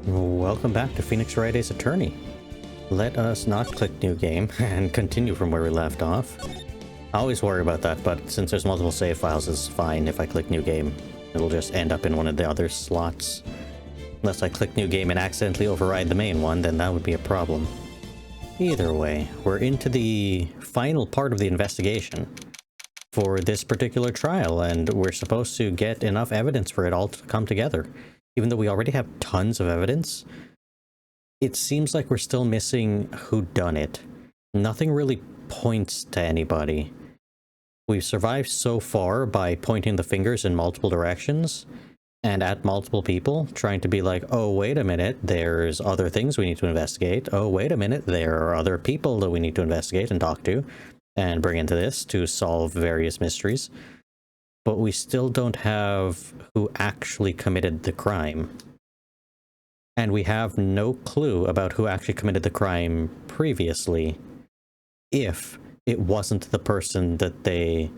Welcome back to Phoenix Wright Ace Attorney. Let us not click new game and continue from where we left off. I always worry about that, but since there's multiple save files, it's fine if I click new game. It'll just end up in one of the other slots. Unless I click new game and accidentally override the main one, then that would be a problem. Either way, we're into the final part of the investigation for this particular trial, and we're supposed to get enough evidence for it all to come together. Even though we already have tons of evidence, it seems like we're still missing whodunit. Nothing really points to anybody. We've survived so far by pointing the fingers in multiple directions and at multiple people, trying to be like, oh, wait a minute, there's other things we need to investigate. Oh, wait a minute, there are other people that we need to investigate and talk to and bring into this to solve various mysteries. But we still don't have who actually committed the crime. And we have no clue about who actually committed the crime previously, if it wasn't the person that they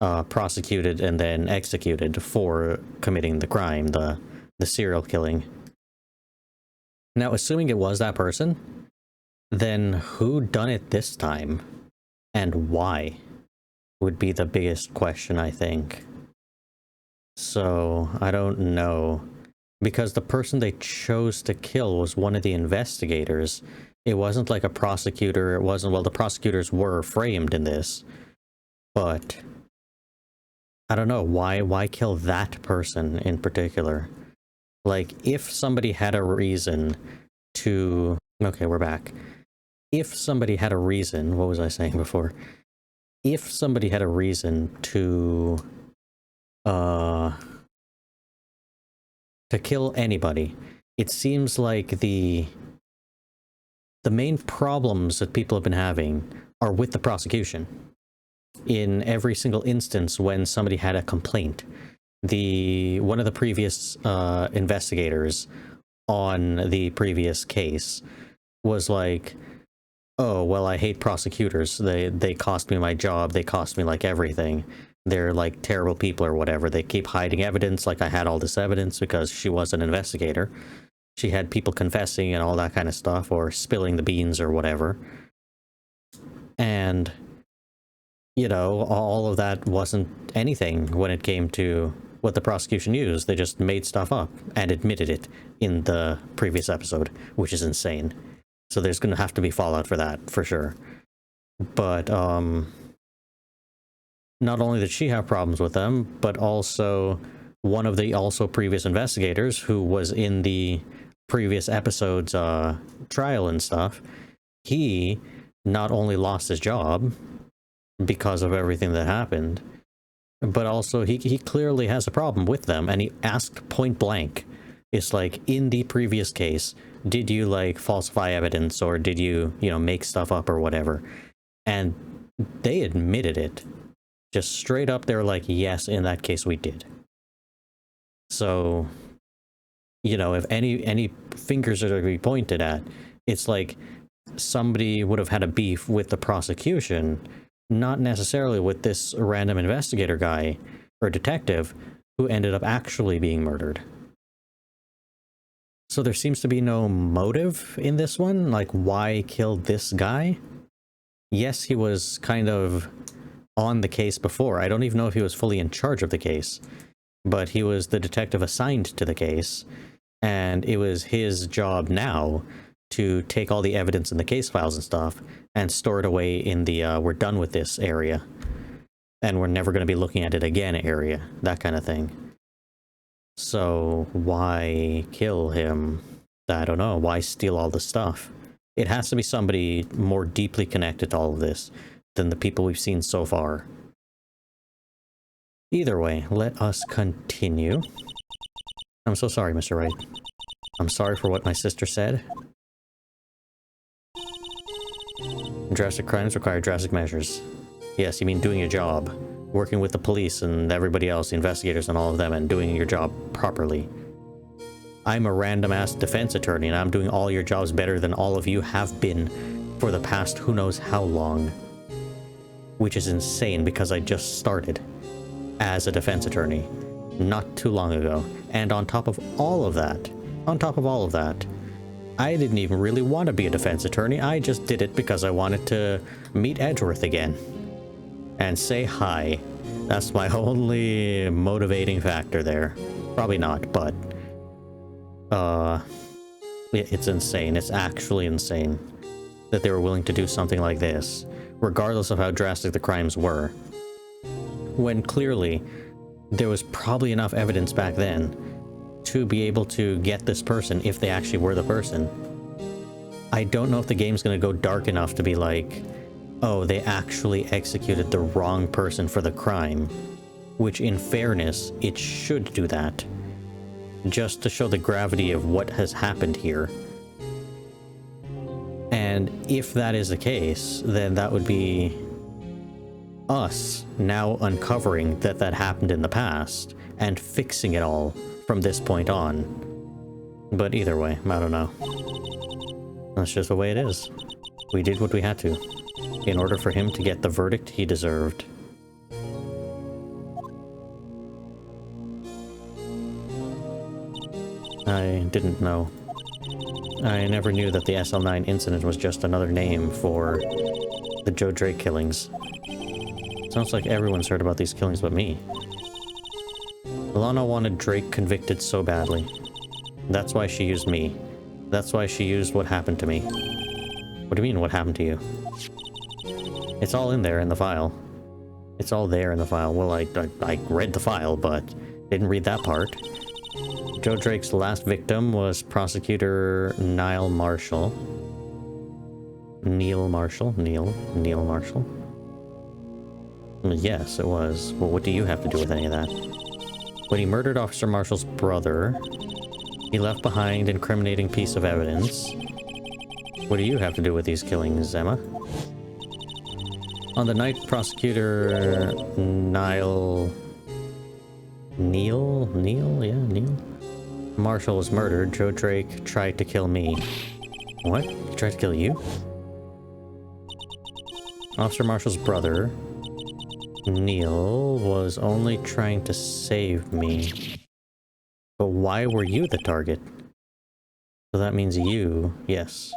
prosecuted and then executed for committing the crime, the serial killing. Now, assuming it was that person, then who done it this time? And why? Would be the biggest question, I think. So, I don't know. Because the person they chose to kill was one of the investigators. It wasn't like a prosecutor, it wasn't, well, the prosecutors were framed in this. But, I don't know, why kill that person in particular? Like, if somebody had a reason to... Okay, we're back. If somebody had a reason, what was I saying before? If somebody had a reason to kill anybody, it seems like the main problems that people have been having are with the prosecution. In every single instance when somebody had a complaint, one of the previous investigators on the previous case was like, oh, well, I hate prosecutors. They cost me my job. They cost me, like, everything. They're, like, terrible people or whatever. They keep hiding evidence, like I had all this evidence because she was an investigator. She had people confessing and all that kind of stuff, or spilling the beans or whatever. And, you know, all of that wasn't anything when it came to what the prosecution used. They just made stuff up and admitted it in the previous episode, which is insane. So there's going to have to be fallout for that, for sure. But, not only did she have problems with them, but also one of the previous investigators who was in the previous episode's trial and stuff, he not only lost his job because of everything that happened, but also he clearly has a problem with them, and he asked point blank. It's like, in the previous case, did you, like, falsify evidence, or did you, make stuff up or whatever? And they admitted it. Just straight up, they were like, yes, in that case we did. So, if any fingers are to be pointed at, it's like somebody would have had a beef with the prosecution, not necessarily with this random investigator guy or detective who ended up actually being murdered. So there seems to be no motive in this one, like, why kill this guy? Yes, he was kind of on the case before. I don't even know if he was fully in charge of the case, but he was the detective assigned to the case, and it was his job now to take all the evidence in the case files and stuff and store it away in the we're done with this area, and we're never going to be looking at it again area, that kind of thing. So why kill him? I don't know. Why steal all the stuff? It has to be somebody more deeply connected to all of this than the people we've seen so far. Either way, let us continue. I'm so sorry, Mr. Wright. I'm sorry for what my sister said. Drastic crimes require drastic measures. Yes, you mean doing your job. Working with the police and everybody else, the investigators and all of them, and doing your job properly. I'm a random-ass defense attorney, and I'm doing all your jobs better than all of you have been for the past who knows how long. Which is insane, because I just started as a defense attorney not too long ago. And on top of all of that, On top of all of that, I didn't even really want to be a defense attorney. I just did it because I wanted to meet Edgeworth again and say hi. That's my only motivating factor there. Probably not, but it's insane. It's actually insane that they were willing to do something like this, regardless of how drastic the crimes were, when clearly there was probably enough evidence back then to be able to get this person if they actually were the person. I don't know if the game's going to go dark enough to be like, oh, they actually executed the wrong person for the crime, which in fairness, it should do that, just to show the gravity of what has happened here. And if that is the case, then that would be us now uncovering that that happened in the past and fixing it all from this point on. But either way, I don't know. That's just the way it is. We did what we had to in order for him to get the verdict he deserved. I didn't know. I never knew that the SL9 incident was just another name for the Joe Drake killings. Sounds like everyone's heard about these killings but me. Lana wanted Drake convicted so badly. That's why she used me. That's why she used what happened to me. What do you mean, what happened to you? It's all in there in the file. It's all there in the file. Well, I read the file, but didn't read that part. Joe Drake's last victim was prosecutor Neil Marshall. Neil Marshall? Yes, it was. Well, what do you have to do with any of that? When he murdered Officer Marshall's brother, he left behind an incriminating piece of evidence. What do you have to do with these killings, Emma? On the night prosecutor Neil Marshall was murdered, Joe Drake tried to kill me. What? He tried to kill you? Officer Marshall's brother, Neil, was only trying to save me. But why were you the target? So that means you, yes.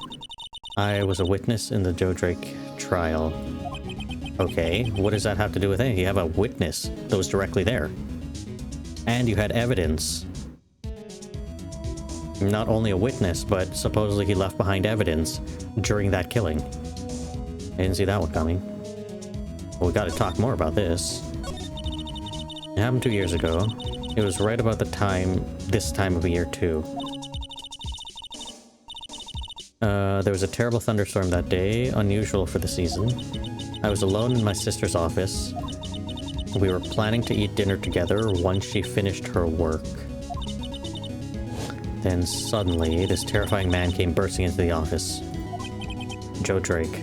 I was a witness in the Joe Drake trial. Okay, what does that have to do with anything? You have a witness that was directly there. And you had evidence. Not only a witness, but supposedly he left behind evidence during that killing. I didn't see that one coming. Well, we gotta talk more about this. It happened 2 years ago. It was right about this time of the year too. There was a terrible thunderstorm that day, unusual for the season. I was alone in my sister's office. We were planning to eat dinner together once she finished her work. Then suddenly, this terrifying man came bursting into the office. Joe Drake.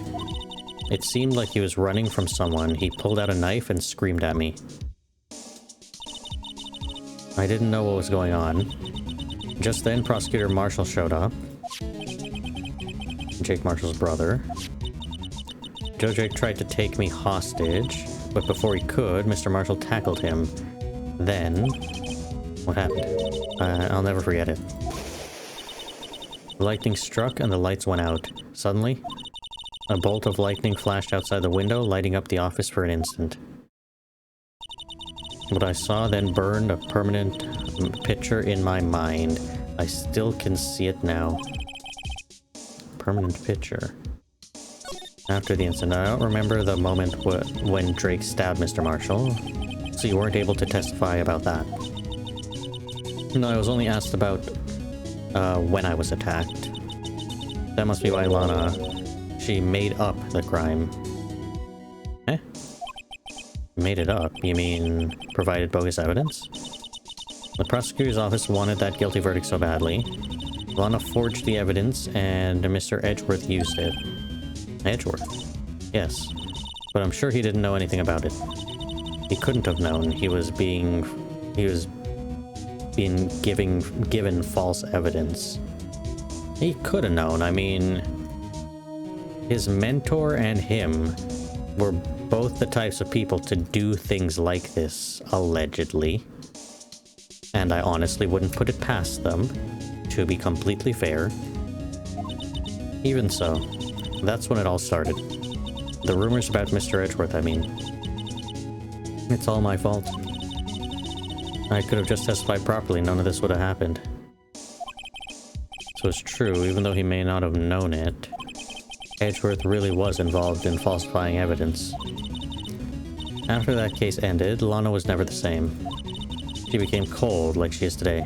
It seemed like he was running from someone. He pulled out a knife and screamed at me. I didn't know what was going on. Just then, Prosecutor Marshall showed up. Jake Marshall's brother. Joe Drake tried to take me hostage, but before he could, Mr. Marshall tackled him. Then... what happened? I'll never forget it. The lightning struck and the lights went out. Suddenly, a bolt of lightning flashed outside the window, lighting up the office for an instant. What I saw then burned a permanent picture in my mind. I still can see it now. Permanent picture. After the incident, I don't remember the moment when Drake stabbed Mr. Marshall, so you weren't able to testify about that. No, I was only asked about when I was attacked. That must be why Lana, she made up the crime. Eh? Made it up? You mean provided bogus evidence? The prosecutor's office wanted that guilty verdict so badly. Lana forged the evidence and Mr. Edgeworth used it. Edgeworth? Yes. But I'm sure he didn't know anything about it. He couldn't have known. He was being given false evidence. He could have known. I mean, his mentor and him were both the types of people to do things like this, allegedly. And I honestly wouldn't put it past them to be completely fair. Even so, that's when it all started. The rumors about Mr. Edgeworth, I mean. It's all my fault. I could have just testified properly, none of this would have happened. So it's true, even though he may not have known it, Edgeworth really was involved in falsifying evidence. After that case ended, Lana was never the same. She became cold like she is today.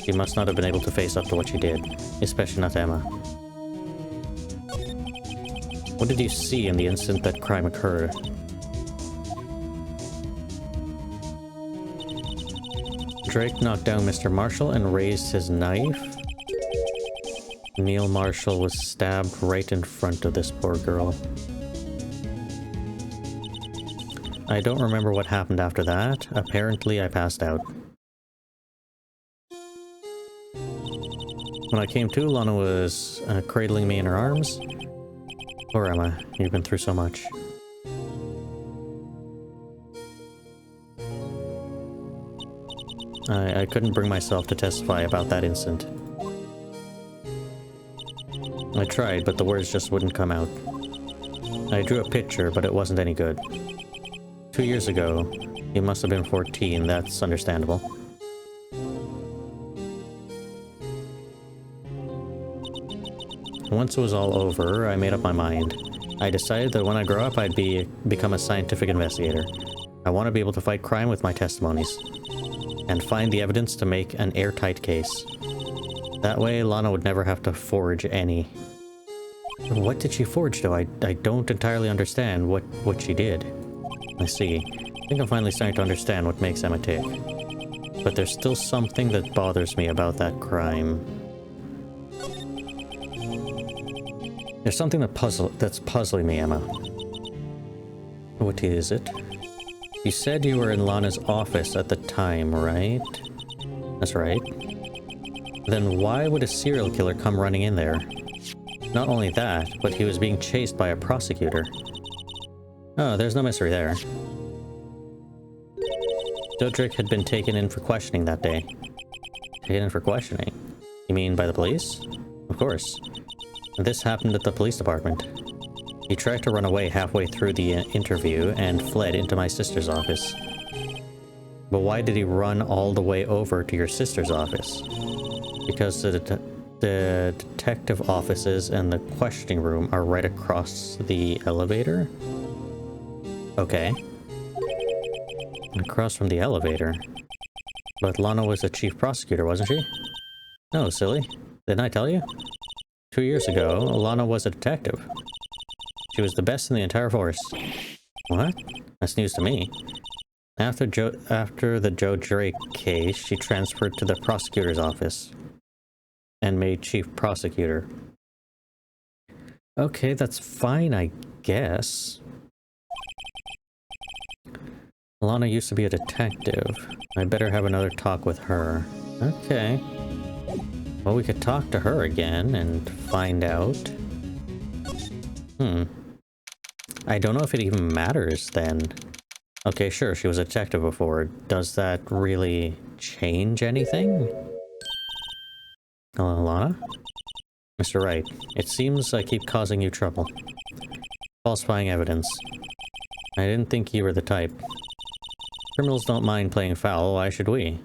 She must not have been able to face up to what she did, especially not Emma. What did you see in the instant that crime occurred? Drake knocked down Mr. Marshall and raised his knife. Neil Marshall was stabbed right in front of this poor girl. I don't remember what happened after that. Apparently, I passed out. When I came to, Lana was cradling me in her arms. Poor Emma, you've been through so much. I couldn't bring myself to testify about that incident. I tried, but the words just wouldn't come out. I drew a picture, but it wasn't any good. 2 years ago, you must have been 14, that's understandable. Once it was all over, I made up my mind. I decided that when I grow up, I'd become a scientific investigator. I want to be able to fight crime with my testimonies, and find the evidence to make an airtight case. That way, Lana would never have to forge any. What did she forge, though? I don't entirely understand what she did. I see. I think I'm finally starting to understand what makes Emma tick. But there's still something that bothers me about that crime. There's something that's puzzling me, Emma. What is it? You said you were in Lana's office at the time, right? That's right. Then why would a serial killer come running in there? Not only that, but he was being chased by a prosecutor. Oh, there's no mystery there. Dodrick had been taken in for questioning that day. Taken in for questioning? You mean by the police? Of course. This happened at the police department. He tried to run away halfway through the interview and fled into my sister's office. But why did he run all the way over to your sister's office? Because the detective offices and the questioning room are right across the elevator? Okay. Across from the elevator. But Lana was a chief prosecutor, wasn't she? No, silly. Didn't I tell you? 2 years ago, Lana was a detective. She was the best in the entire force. What? That's news to me. After the Joe Drake case, she transferred to the prosecutor's office and made chief prosecutor. Okay, that's fine, I guess. Lana used to be a detective. I better have another talk with her. Okay. Well, we could talk to her again and find out. I don't know if it even matters then. Okay, sure, she was a detective before. Does that really change anything? Hello, Lana? Mr. Wright, it seems I keep causing you trouble. Falsifying evidence. I didn't think you were the type. Criminals don't mind playing foul, why should we?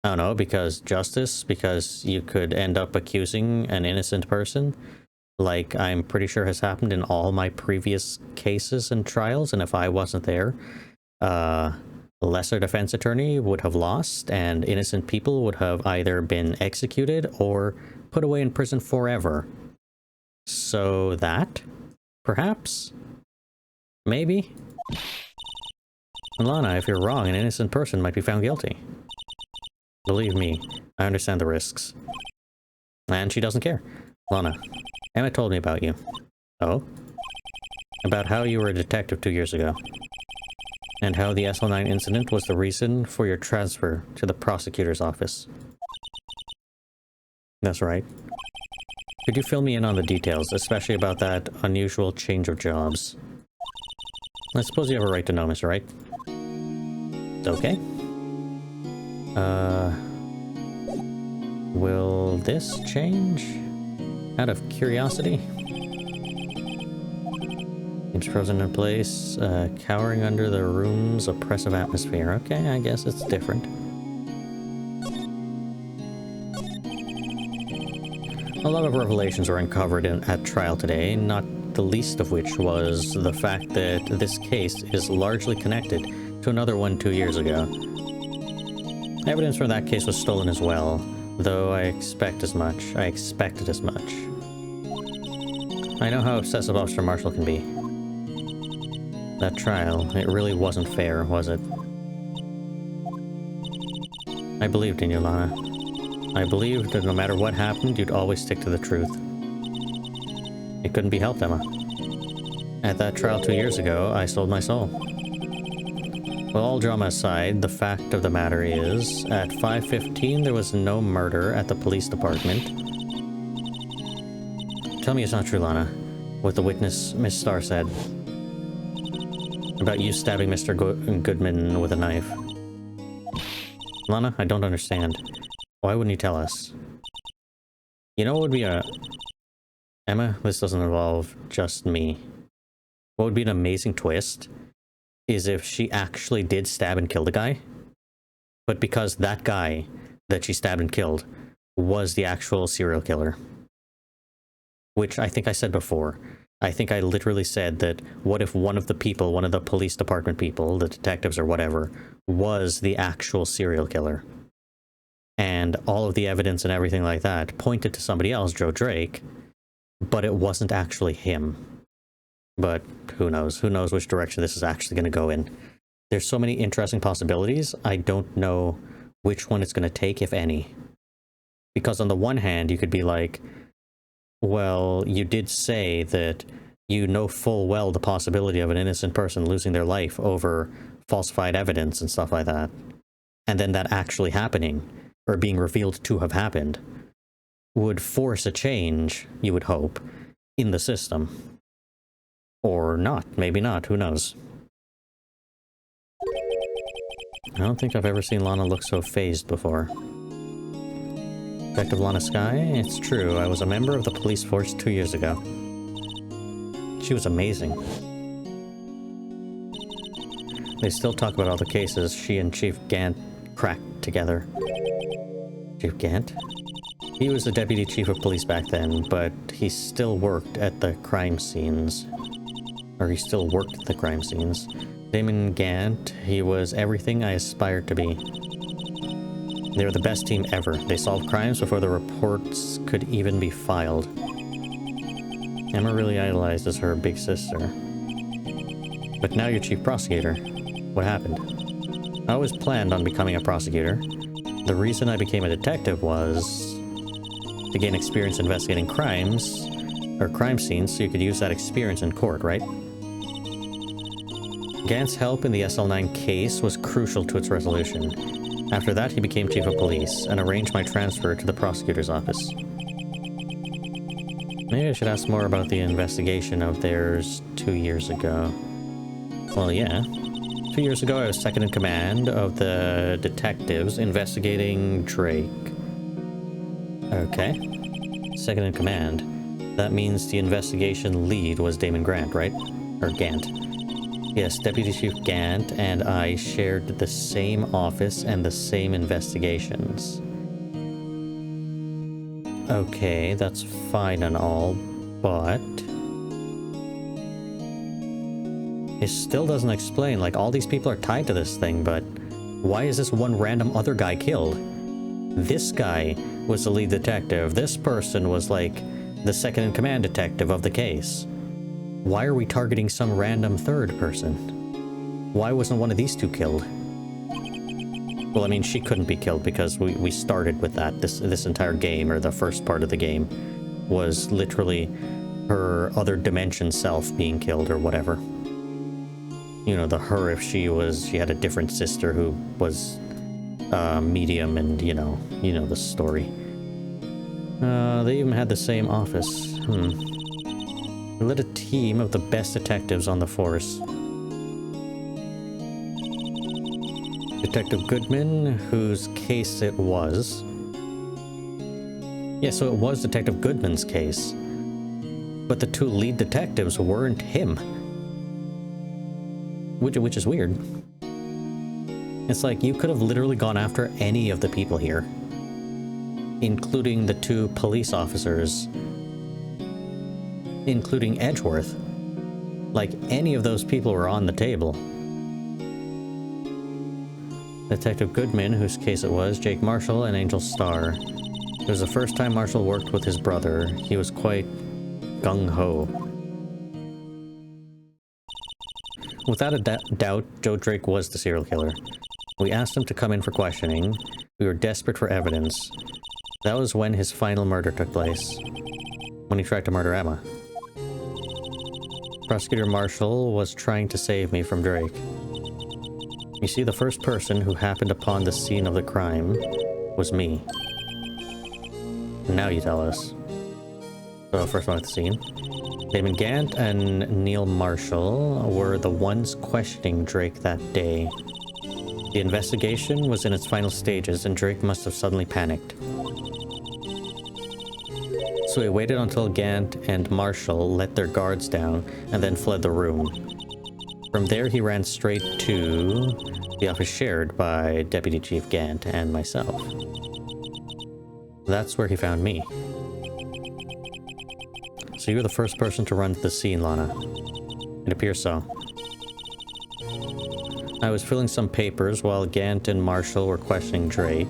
I don't know, because justice? Because you could end up accusing an innocent person? Like I'm pretty sure has happened in all my previous cases and trials, and if I wasn't there, a lesser defense attorney would have lost, and innocent people would have either been executed or put away in prison forever. So that? Perhaps? Maybe? Lana, if you're wrong, an innocent person might be found guilty. Believe me, I understand the risks. And she doesn't care. Lana, Emma told me about you. Oh? About how you were a detective 2 years ago. And how the SL9 incident was the reason for your transfer to the prosecutor's office. That's right. Could you fill me in on the details, especially about that unusual change of jobs? I suppose you have a right to know, Mr. Wright. Will this change? Out of curiosity? Seems frozen in place, cowering under the room's oppressive atmosphere. Okay, I guess it's different. A lot of revelations were uncovered at trial today, not the least of which was the fact that this case is largely connected to another one 2 years ago. Evidence from that case was stolen as well, though I expected as much. I know how obsessive Officer Marshall can be. That trial, it really wasn't fair, was it? I believed in you, Lana. I believed that no matter what happened, you'd always stick to the truth. It couldn't be helped, Emma. At that trial 2 years ago, I sold my soul. Well, all drama aside, the fact of the matter is, at 5:15 there was no murder at the police department. Tell me it's not true, Lana. What the witness, Miss Starr, said. About you stabbing Mr. Goodman with a knife. Lana, I don't understand. Why wouldn't you tell us? You know what would be a... Emma, this doesn't involve just me. What would be an amazing twist is if she actually did stab and kill the guy, but because that guy that she stabbed and killed was the actual serial killer. Which I think I said before. I think I literally said that what if one of the people, one of the police department people, the detectives or whatever, was the actual serial killer. And all of the evidence and everything like that pointed to somebody else, Joe Drake, but it wasn't actually him. But who knows? Who knows which direction this is actually going to go in. There's so many interesting possibilities, I don't know which one it's going to take, if any. Because on the one hand, you could be like, well, you did say that you know full well the possibility of an innocent person losing their life over falsified evidence and stuff like that. And then that actually happening, or being revealed to have happened, would force a change, you would hope, in the system. Or not, maybe not, who knows. I don't think I've ever seen Lana look so phased before. Detective Lana Skye? It's true, I was a member of the police force 2 years ago. She was amazing. They still talk about all the cases she and Chief Gant cracked together. Chief Gant? He was the deputy chief of police back then, but he still worked at the crime scenes. Or he still worked at the crime scenes. Damon Gant, he was everything I aspired to be. They were the best team ever. They solved crimes before the reports could even be filed. Emma really idolizes her big sister. But now you're chief prosecutor. What happened? I always planned on becoming a prosecutor. The reason I became a detective was to gain experience investigating crimes, or crime scenes, so you could use that experience in court, right? Gant's help in the SL9 case was crucial to its resolution. After that, he became chief of police and arranged my transfer to the prosecutor's office. Maybe I should ask more about the investigation of theirs 2 years ago. Well, yeah. 2 years ago, I was second in command of the detectives investigating Drake. Okay. Second in command. That means the investigation lead was Damon Grant, right? Or Gant. Yes, Deputy Chief Gant and I shared the same office and the same investigations. Okay, that's fine and all, but... it still doesn't explain, like, all these people are tied to this thing, but why is this one random other guy killed? This guy was the lead detective. This person was, like, the second-in-command detective of the case. Why are we targeting some random third person? Why wasn't one of these two killed? Well, I mean, she couldn't be killed because we started with that. This entire game, or the first part of the game, was literally her other dimension self being killed or whatever. You know, the her if she had a different sister who was medium, and you know the story. They even had the same office. We led a team of the best detectives on the force. Detective Goodman, whose case it was, Yeah, so it was Detective Goodman's case. But the two lead detectives weren't him. Which is weird. It's like you could have literally gone after any of the people here, including the two police officers, including Edgeworth. Like, any of those people were on the table. Detective Goodman, whose case it was, Jake Marshall, and Angel Starr. It was the first time Marshall worked with his brother. He was quite gung-ho. Without a doubt, Joe Drake was the serial killer. We asked him to come in for questioning. We were desperate for evidence. That was when his final murder took place. When he tried to murder Emma. Prosecutor Marshall was trying to save me from Drake. You see, the first person who happened upon the scene of the crime was me. Now you tell us. So, first one at the scene. Damon Gant and Neil Marshall were the ones questioning Drake that day. The investigation was in its final stages, and Drake must have suddenly panicked. So he waited until Gant and Marshall let their guards down, and then fled the room. From there, he ran straight to the office shared by Deputy Chief Gant and myself. That's where he found me. So you were the first person to run to the scene, Lana. It appears so. I was filling some papers while Gant and Marshall were questioning Drake.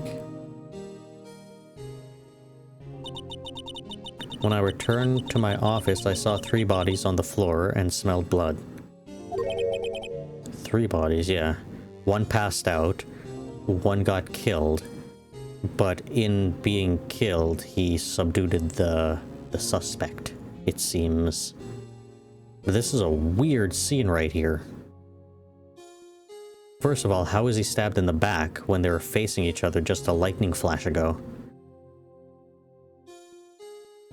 When I returned to my office, I saw 3 bodies on the floor and smelled blood. 3 bodies, yeah. 1 passed out, 1 got killed, but in being killed, he subdued the suspect, it seems. But this is a weird scene right here. First of all, how was he stabbed in the back when they were facing each other just a lightning flash ago?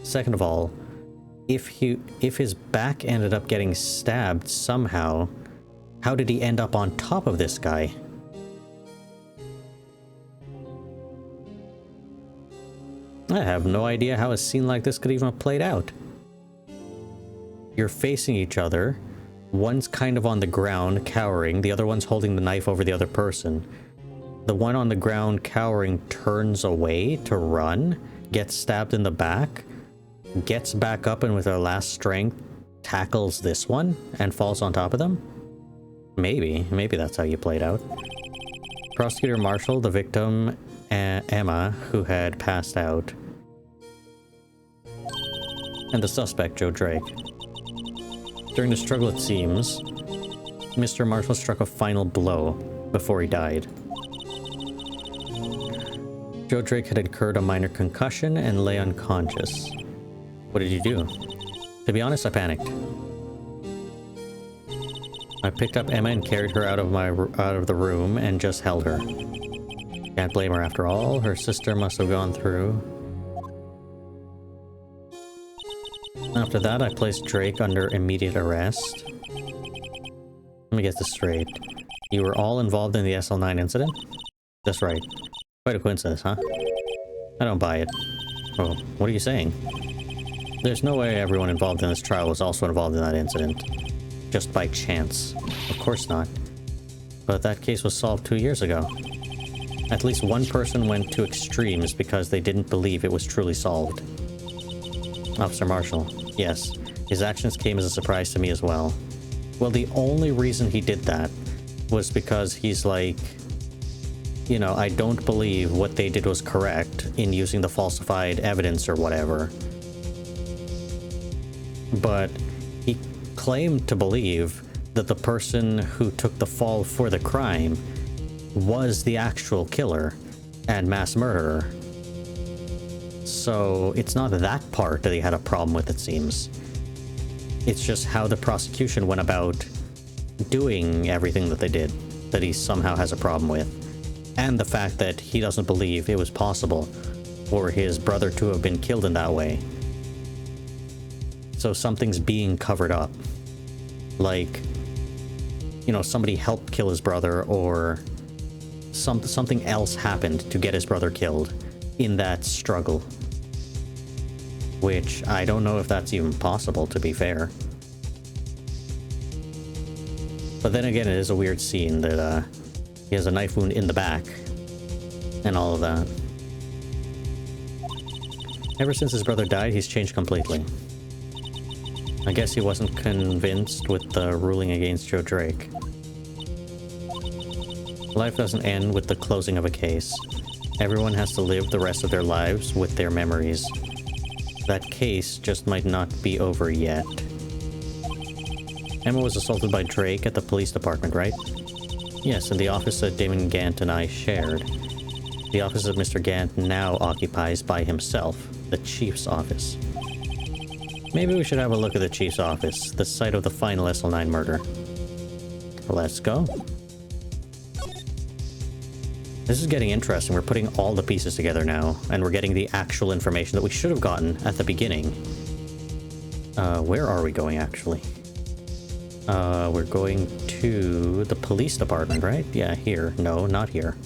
Second of all, if his back ended up getting stabbed somehow, how did he end up on top of this guy? I have no idea how a scene like this could even have played out. You're facing each other. One's kind of on the ground, cowering. The other one's holding the knife over the other person. The one on the ground cowering turns away to run, gets stabbed in the back, gets back up and with her last strength tackles this one and falls on top of them? Maybe that's how you played out. Prosecutor Marshall, the victim, Emma, who had passed out, and the suspect, Joe Drake. During the struggle, it seems, Mr. Marshall struck a final blow before he died. Joe Drake had incurred a minor concussion and lay unconscious. What did you do? To be honest, I panicked. I picked up Emma and carried her out of the room and just held her. Can't blame her after all. Her sister must have gone through. After that, I placed Drake under immediate arrest. Let me get this straight. You were all involved in the SL9 incident? That's right. Quite a coincidence, huh? I don't buy it. Oh, what are you saying? There's no way everyone involved in this trial was also involved in that incident. Just by chance. Of course not. But that case was solved 2 years ago. At least one person went to extremes because they didn't believe it was truly solved. Officer Marshall. Yes. His actions came as a surprise to me as well. Well, the only reason he did that was because he's like, you know, I don't believe what they did was correct in using the falsified evidence or whatever. But he claimed to believe that the person who took the fall for the crime was the actual killer and mass murderer. So it's not that part that he had a problem with, it seems. It's just how the prosecution went about doing everything that they did that he somehow has a problem with. And the fact that he doesn't believe it was possible for his brother to have been killed in that way. So something's being covered up. Like, you know, somebody helped kill his brother, or something else happened to get his brother killed in that struggle. Which, I don't know if that's even possible, to be fair. But then again, it is a weird scene that he has a knife wound in the back. And all of that. Ever since his brother died, he's changed completely. I guess he wasn't convinced with the ruling against Joe Drake. Life doesn't end with the closing of a case. Everyone has to live the rest of their lives with their memories. That case just might not be over yet. Emma was assaulted by Drake at the police department, right? Yes, in the office that Damon, Gant, and I shared. The office that Mr. Gant now occupies by himself, the Chief's office. Maybe we should have a look at the Chief's office, the site of the final SL9 murder. Let's go. This is getting interesting. We're putting all the pieces together now, and we're getting the actual information that we should have gotten at the beginning. Where are we going, actually? We're going to the police department, right? Yeah, here. No, not here.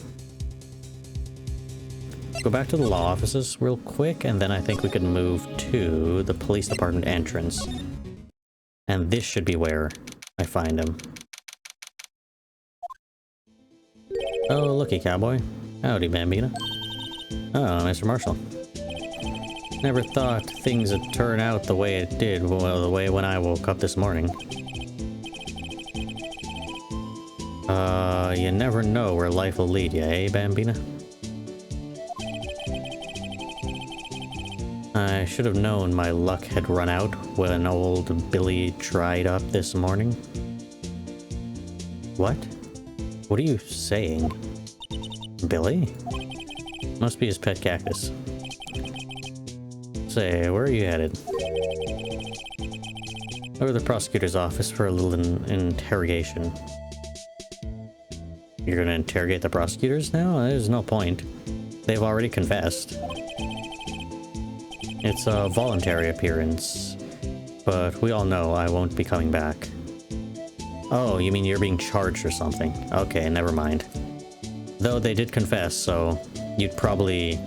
Go back to the law offices real quick, and then I think we could move to the police department entrance. And this should be where I find him. Oh, looky, cowboy. Howdy, Bambina. Oh, Mr. Marshall. Never thought things would turn out the way it did, well, the way when I woke up this morning. You never know where life will lead you, eh, Bambina? I should have known my luck had run out when old Billy dried up this morning. What? What are you saying? Billy? Must be his pet cactus. Say, where are you headed? Over to the prosecutor's office for a little interrogation. You're gonna interrogate the prosecutors now? There's no point. They've already confessed. It's a voluntary appearance, but we all know I won't be coming back. Oh, you mean you're being charged or something? Okay, never mind. Though they did confess, so you'd probably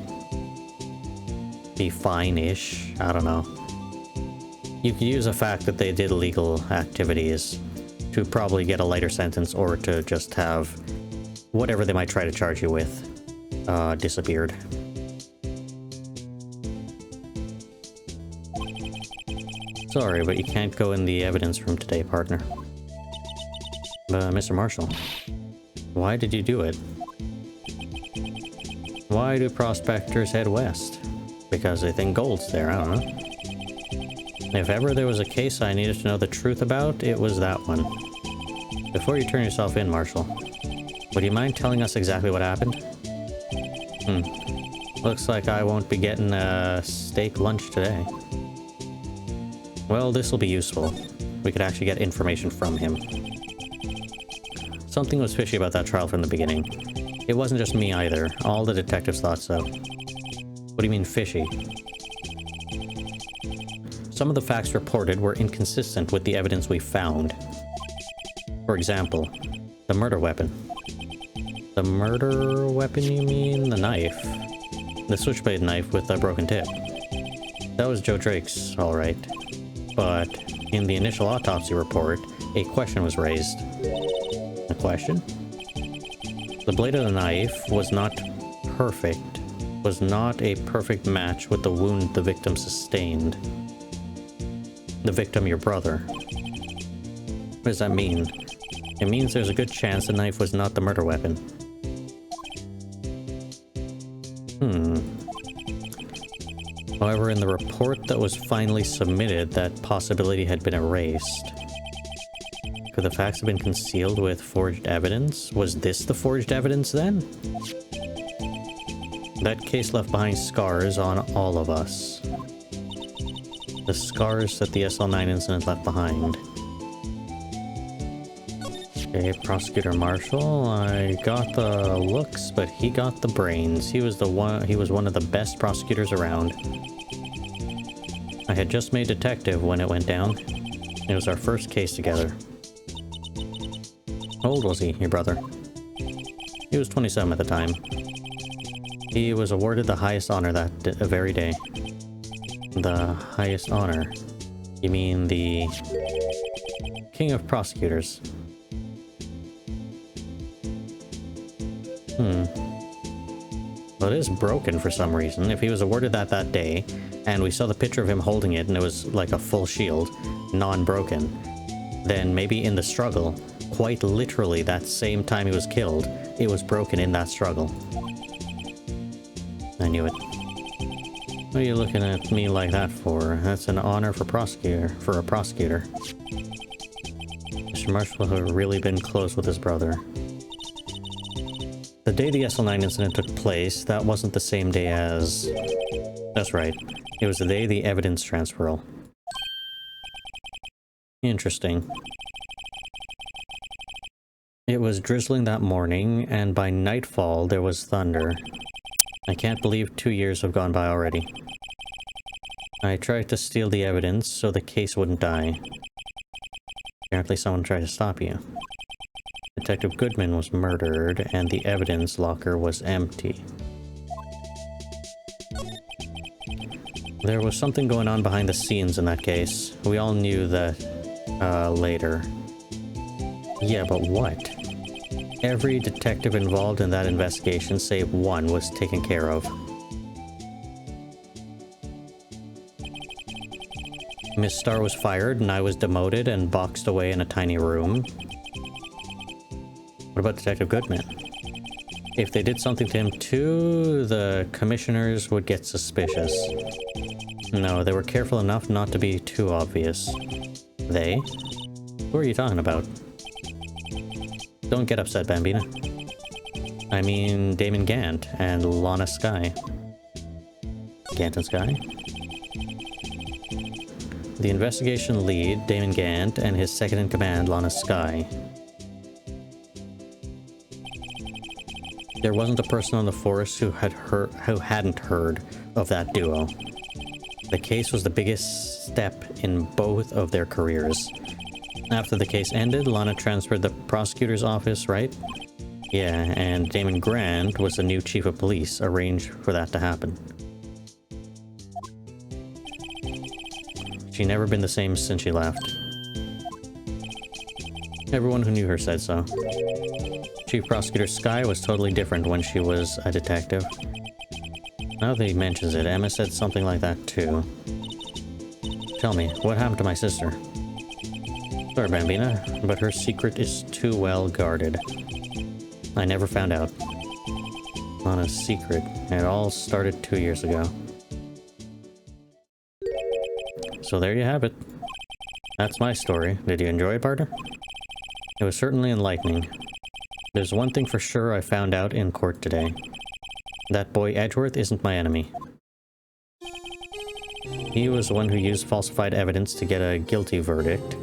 be fine-ish. I don't know. You could use the fact that they did illegal activities to probably get a lighter sentence, or to just have whatever they might try to charge you with disappeared. Sorry, but you can't go in the evidence room today, partner. Mr. Marshall, why did you do it? Why do prospectors head west? Because they think gold's there, I don't know. If ever there was a case I needed to know the truth about, it was that one. Before you turn yourself in, Marshall, would you mind telling us exactly what happened? Looks like I won't be getting a steak lunch today. Well, this will be useful. We could actually get information from him. Something was fishy about that trial from the beginning. It wasn't just me either. All the detectives thought so. What do you mean fishy? Some of the facts reported were inconsistent with the evidence we found. For example, the murder weapon. The murder weapon, you mean? The knife. The switchblade knife with a broken tip. That was Joe Drake's, alright. But in the initial autopsy report, a question was raised. A question? The blade of the knife was not perfect. Was not a perfect match with the wound the victim sustained. The victim, your brother. What does that mean? It means there's a good chance the knife was not the murder weapon. However, in the report that was finally submitted, that possibility had been erased. Could the facts have been concealed with forged evidence? Was this the forged evidence then? That case left behind scars on all of us. The scars that the SL9 incident left behind. Okay, Prosecutor Marshall, I got the looks, but he got the brains. He was one of the best prosecutors around. I had just made detective when it went down. It was our first case together. How old was he, your brother? He was 27 at the time. He was awarded the highest honor that very day. The highest honor. You mean the King of Prosecutors? Well, it is broken for some reason. If he was awarded that day, and we saw the picture of him holding it, and it was like a full shield, non-broken, then maybe in the struggle, quite literally that same time he was killed, it was broken in that struggle. I knew it. What are you looking at me like that for? That's an honor for a prosecutor. Mr. Marshall had really been close with his brother. The day the SL9 incident took place, that wasn't the same day as... That's right. It was the day of the evidence transferal. Interesting. It was drizzling that morning, and by nightfall there was thunder. I can't believe 2 years have gone by already. I tried to steal the evidence so the case wouldn't die. Apparently someone tried to stop you. Detective Goodman was murdered, and the evidence locker was empty. There was something going on behind the scenes in that case. We all knew that, later. Yeah, but what? Every detective involved in that investigation, save one, was taken care of. Miss Starr was fired, and I was demoted and boxed away in a tiny room. What about Detective Goodman? If they did something to him too, the commissioners would get suspicious. No, they were careful enough not to be too obvious. They? Who are you talking about? Don't get upset, Bambina. I mean Damon Gant and Lana Skye. Gant and Skye? The investigation lead, Damon Gant, and his second-in-command, Lana Skye. There wasn't a person on the force who hadn't heard of that duo. The case was the biggest step in both of their careers. After the case ended, Lana transferred the prosecutor's office, right? Yeah, and Damon Grant was the new chief of police, arranged for that to happen. She'd never been the same since she left. Everyone who knew her said so. Chief Prosecutor Skye was totally different when she was a detective. Now that he mentions it, Emma said something like that too. Tell me, what happened to my sister? Sorry, Bambina, but her secret is too well guarded. I never found out. On a secret. It all started 2 years ago. So there you have it. That's my story. Did you enjoy it, partner? It was certainly enlightening. There's one thing for sure I found out in court today. That boy Edgeworth isn't my enemy. He was the one who used falsified evidence to get a guilty verdict,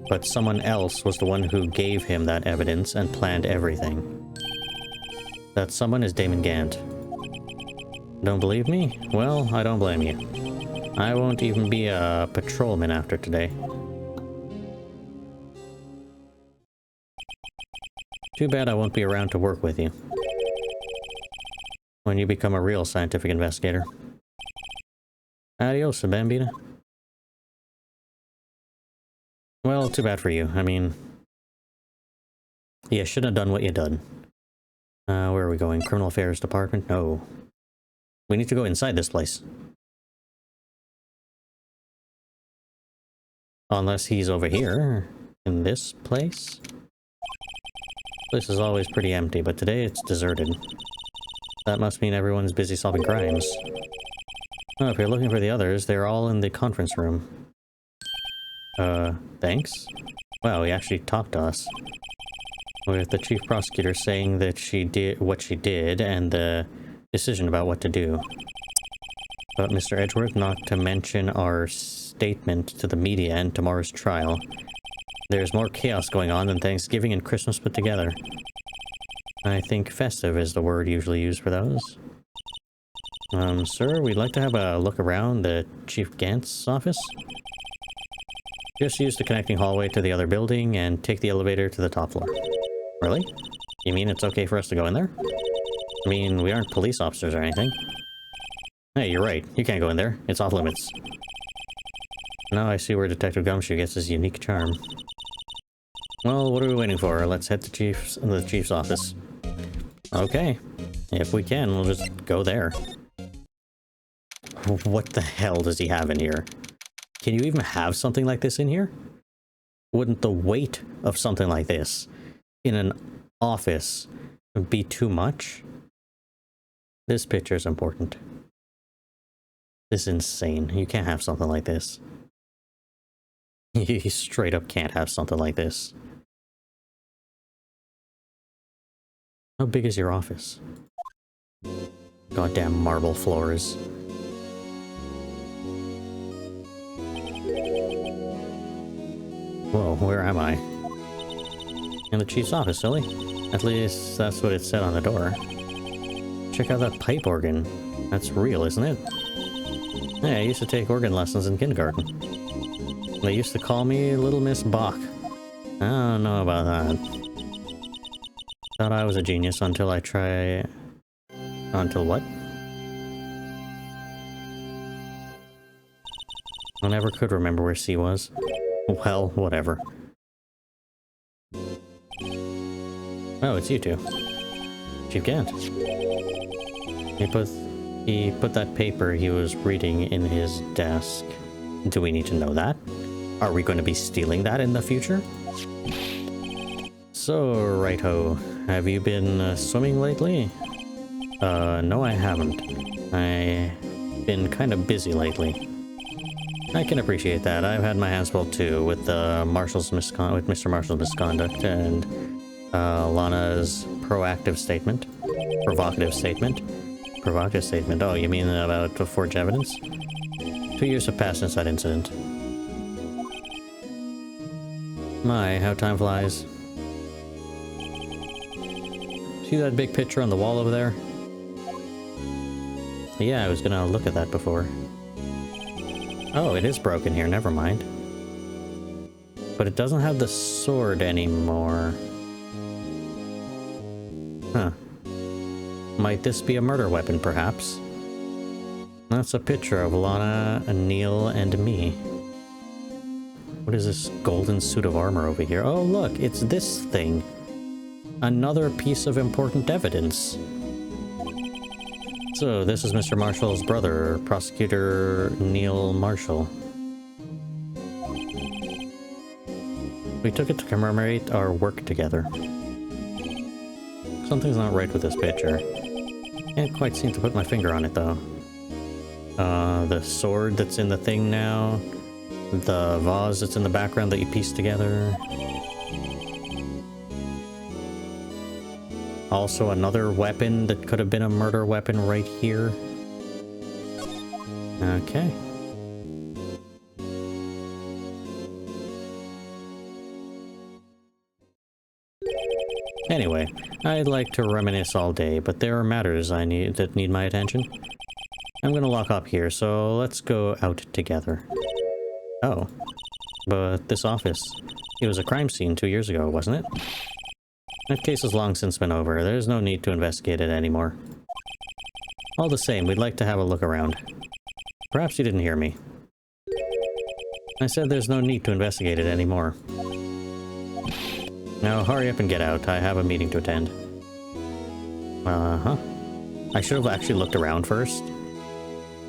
but someone else was the one who gave him that evidence and planned everything. That someone is Damon Gant. Don't believe me? Well, I don't blame you. I won't even be a patrolman after today. Too bad I won't be around to work with you when you become a real scientific investigator. Adios, Bambina. Well, too bad for you. I mean, you shouldn't have done what you done. Where are we going? Criminal Affairs Department? No. We need to go inside this place. Unless he's over here, in this place. This is always pretty empty, but today it's deserted. That must mean everyone's busy solving crimes. Oh, if you're looking for the others, they're all in the conference room. Thanks? Wow, he actually talked to us. With the chief prosecutor saying that she did what she did, and the decision about what to do. But Mr. Edgeworth not to mention our statement to the media and tomorrow's trial. There's more chaos going on than Thanksgiving and Christmas put together. I think festive is the word usually used for those. Sir, we'd like to have a look around the Chief Gant's office. Just use the connecting hallway to the other building and take the elevator to the top floor. Really? You mean it's okay for us to go in there? I mean, we aren't police officers or anything. Hey, you're right. You can't go in there. It's off limits. Now I see where Detective Gumshoe gets his unique charm. Well, what are we waiting for? Let's head to the chief's office. Okay. If we can, we'll just go there. What the hell does he have in here? Can you even have something like this in here? Wouldn't the weight of something like this in an office be too much? This picture is important. This is insane. You can't have something like this. You straight up can't have something like this. How big is your office? Goddamn marble floors. Whoa, where am I? In the chief's office, silly. At least that's what it said on the door. Check out that pipe organ. That's real, isn't it? Yeah, I used to take organ lessons in kindergarten. They used to call me Little Miss Bach. I don't know about that. Thought I was a genius until I try... Until what? I never could remember where C was. Well, whatever. Oh, it's you two. Chief Gant. He put that paper he was reading in his desk. Do we need to know that? Are we going to be stealing that in the future? So, righto. Have you been swimming lately? No I haven't. I've been kind of busy lately. I can appreciate that. I've had my hands full too with Mr. Marshall's misconduct and Lana's provocative statement. Provocative statement. Oh, you mean about forged evidence? 2 years have passed since that incident. My, how time flies. See that big picture on the wall over there? Yeah, I was gonna look at that before. Oh, it is broken here, never mind. But it doesn't have the sword anymore. Huh. Might this be a murder weapon, perhaps? That's a picture of Lana, Neil, and me. What is this golden suit of armor over here? Oh, look, it's this thing. Another piece of important evidence. So, this is Mr. Marshall's brother, Prosecutor Neil Marshall. We took it to commemorate our work together. Something's not right with this picture. Can't quite seem to put my finger on it, though. The sword that's in the thing now. The vase that's in the background that you pieced together. Also another weapon that could have been a murder weapon right here. Okay. Anyway, I'd like to reminisce all day, but there are matters that need my attention. I'm gonna lock up here, so let's go out together. Oh. But this office, it was a crime scene 2 years ago, wasn't it? That case has long since been over. There's no need to investigate it anymore. All the same, we'd like to have a look around. Perhaps you didn't hear me. I said there's no need to investigate it anymore. Now hurry up and get out. I have a meeting to attend. Uh-huh. I should have actually looked around first.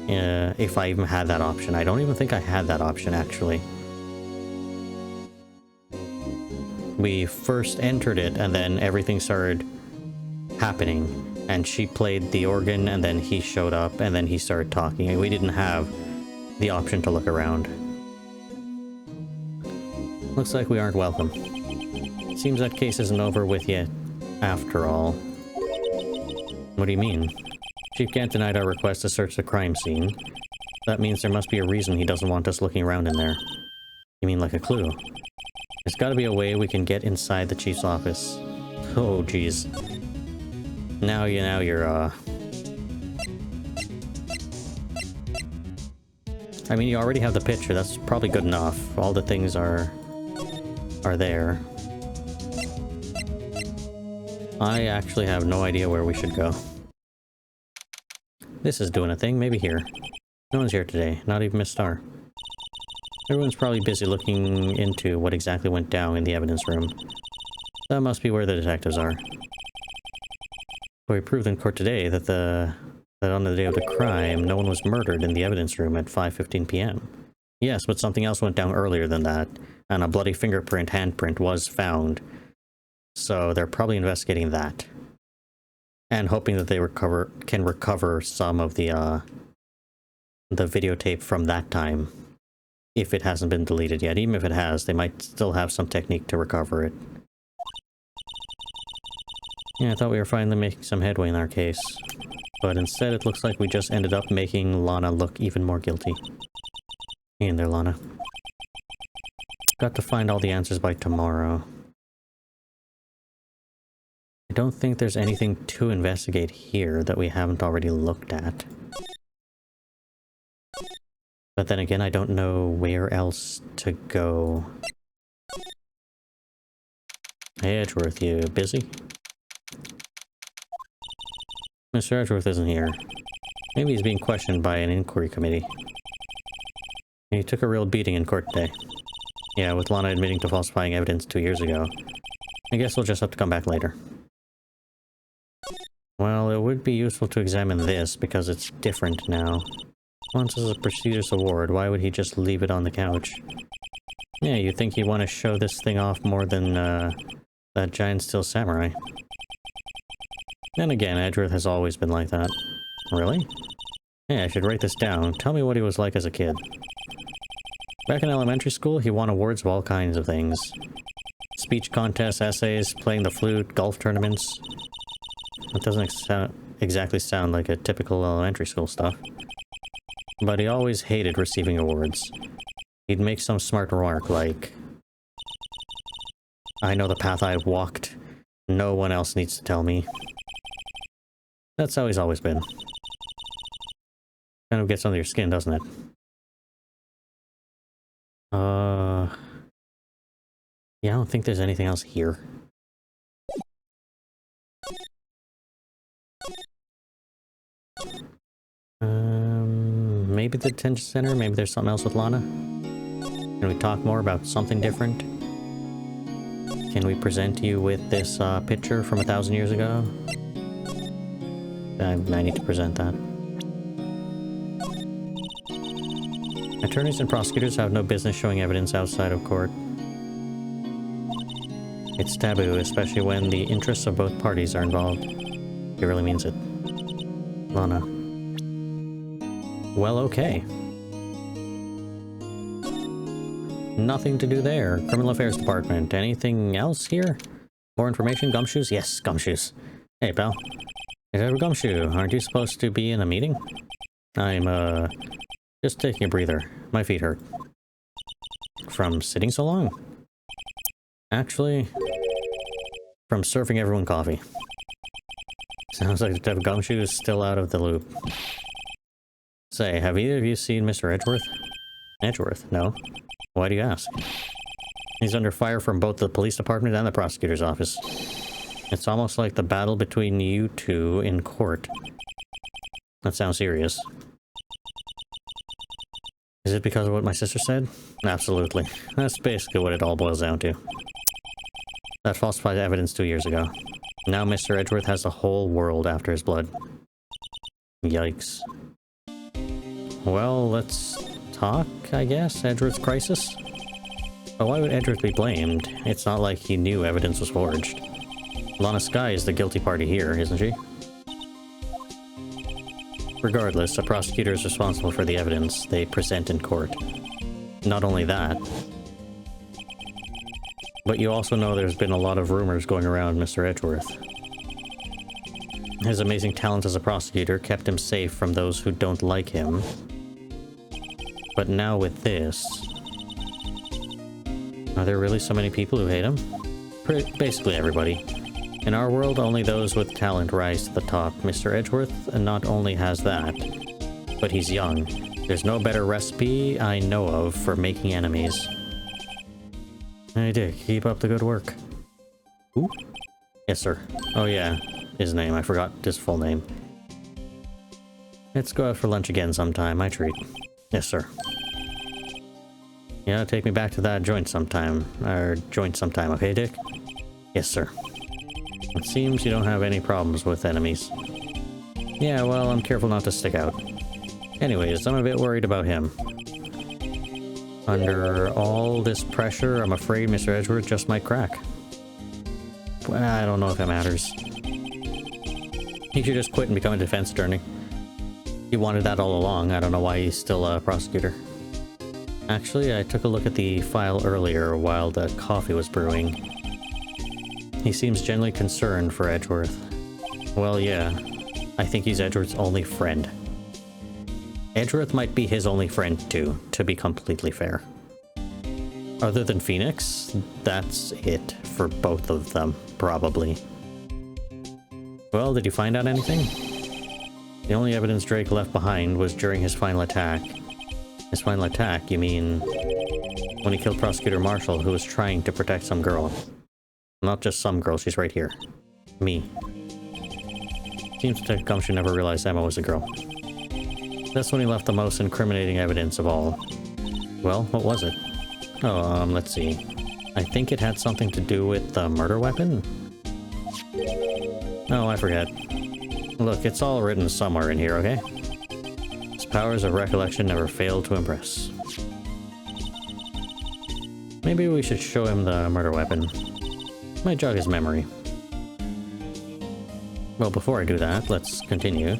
If I even had that option. I don't even think I had that option, actually. We first entered it, and then everything started happening. And she played the organ, and then he showed up, and then he started talking. And we didn't have the option to look around. Looks like we aren't welcome. Seems that case isn't over with yet, after all. What do you mean? Chief Gant denied our request to search the crime scene. That means there must be a reason he doesn't want us looking around in there. You mean like a clue? There's gotta be a way we can get inside the chief's office. Oh, jeez. Now you're, I mean, you already have the picture. That's probably good enough. All the things are there. I actually have no idea where we should go. This is doing a thing, maybe here. No one's here today, not even Miss Star. Everyone's probably busy looking into what exactly went down in the evidence room. That must be where the detectives are. But we proved in court today that on the day of the crime, no one was murdered in the evidence room at 5:15 p.m. Yes, but something else went down earlier than that, and a bloody fingerprint handprint was found. So they're probably investigating that. And hoping that they can recover some of the videotape from that time. If it hasn't been deleted yet. Even if it has, they might still have some technique to recover it. Yeah, I thought we were finally making some headway in our case. But instead it looks like we just ended up making Lana look even more guilty. Hang in there, Lana. Got to find all the answers by tomorrow. I don't think there's anything to investigate here that we haven't already looked at. But then again, I don't know where else to go. Hey Edgeworth, you busy? Mr. Edgeworth isn't here. Maybe he's being questioned by an inquiry committee. He took a real beating in court today. Yeah, with Lana admitting to falsifying evidence 2 years ago. I guess we'll just have to come back later. Well, it would be useful to examine this, because it's different now. Once as a prestigious award, why would he just leave it on the couch? Yeah, you'd think he'd want to show this thing off more than, that giant steel samurai. Then again, Edgeworth has always been like that. Really? Yeah, I should write this down. Tell me what he was like as a kid. Back in elementary school, he won awards of all kinds of things. Speech contests, essays, playing the flute, golf tournaments. That doesn't exactly sound like a typical elementary school stuff. But he always hated receiving awards. He'd make some smart remark like, "I know the path I've walked. No one else needs to tell me." That's how he's always been. Kind of gets under your skin, doesn't it? Yeah, I don't think there's anything else here. Maybe the detention center, maybe there's something else with Lana? Can we talk more about something different? Can we present you with this picture from 1,000 years ago? I need to present that. Attorneys and prosecutors have no business showing evidence outside of court. It's taboo, especially when the interests of both parties are involved. He really means it. Lana. Well, okay. Nothing to do there. Criminal Affairs Department. Anything else here? More information? Gumshoes? Yes, gumshoes. Hey, pal. Is that a gumshoe? Aren't you supposed to be in a meeting? I'm, just taking a breather. My feet hurt. From sitting so long? Actually, from serving everyone coffee. Sounds like the type of gumshoe is still out of the loop. Say, have either of you seen Mr. Edgeworth? Edgeworth? No. Why do you ask? He's under fire from both the police department and the prosecutor's office. It's almost like the battle between you two in court. That sounds serious. Is it because of what my sister said? Absolutely. That's basically what it all boils down to. That falsified evidence 2 years ago. Now Mr. Edgeworth has the whole world after his blood. Yikes. Well, let's talk, I guess. Edgeworth's crisis? But why would Edgeworth be blamed? It's not like he knew evidence was forged. Lana Skye is the guilty party here, isn't she? Regardless, a prosecutor is responsible for the evidence they present in court. Not only that, but you also know there's been a lot of rumors going around Mr. Edgeworth. His amazing talent as a prosecutor kept him safe from those who don't like him. But now with this... Are there really so many people who hate him? Basically everybody. In our world, only those with talent rise to the top. Mr. Edgeworth not only has that, but he's young. There's no better recipe I know of for making enemies. Hey Dick, keep up the good work. Who? Yes, sir. Oh yeah, his name. I forgot his full name. Let's go out for lunch again sometime, my treat. Yes, sir. Yeah, take me back to that joint sometime. Okay, Dick? Yes, sir. It seems you don't have any problems with enemies. Yeah, well, I'm careful not to stick out. Anyways, I'm a bit worried about him. Under all this pressure, I'm afraid Mr. Edgeworth just might crack. Well, I don't know if it matters. He should just quit and become a defense attorney. He wanted that all along. I don't know why he's still a prosecutor. Actually, I took a look at the file earlier while the coffee was brewing. He seems genuinely concerned for Edgeworth. Well, yeah. I think he's Edgeworth's only friend. Edgeworth might be his only friend too, to be completely fair. Other than Phoenix, that's it for both of them, probably. Well, did you find out anything? The only evidence Drake left behind was during his final attack. His final attack, you mean when he killed Prosecutor Marshall, who was trying to protect some girl. Not just some girl, she's right here. Me. Seems Detective Gumption never realized Emma was a girl. That's when he left the most incriminating evidence of all. Well, what was it? Oh, let's see. I think it had something to do with the murder weapon? Oh, I forget. Look, it's all written somewhere in here, okay? His powers of recollection never failed to impress. Maybe we should show him the murder weapon. Might jog his memory. Well, before I do that, let's continue.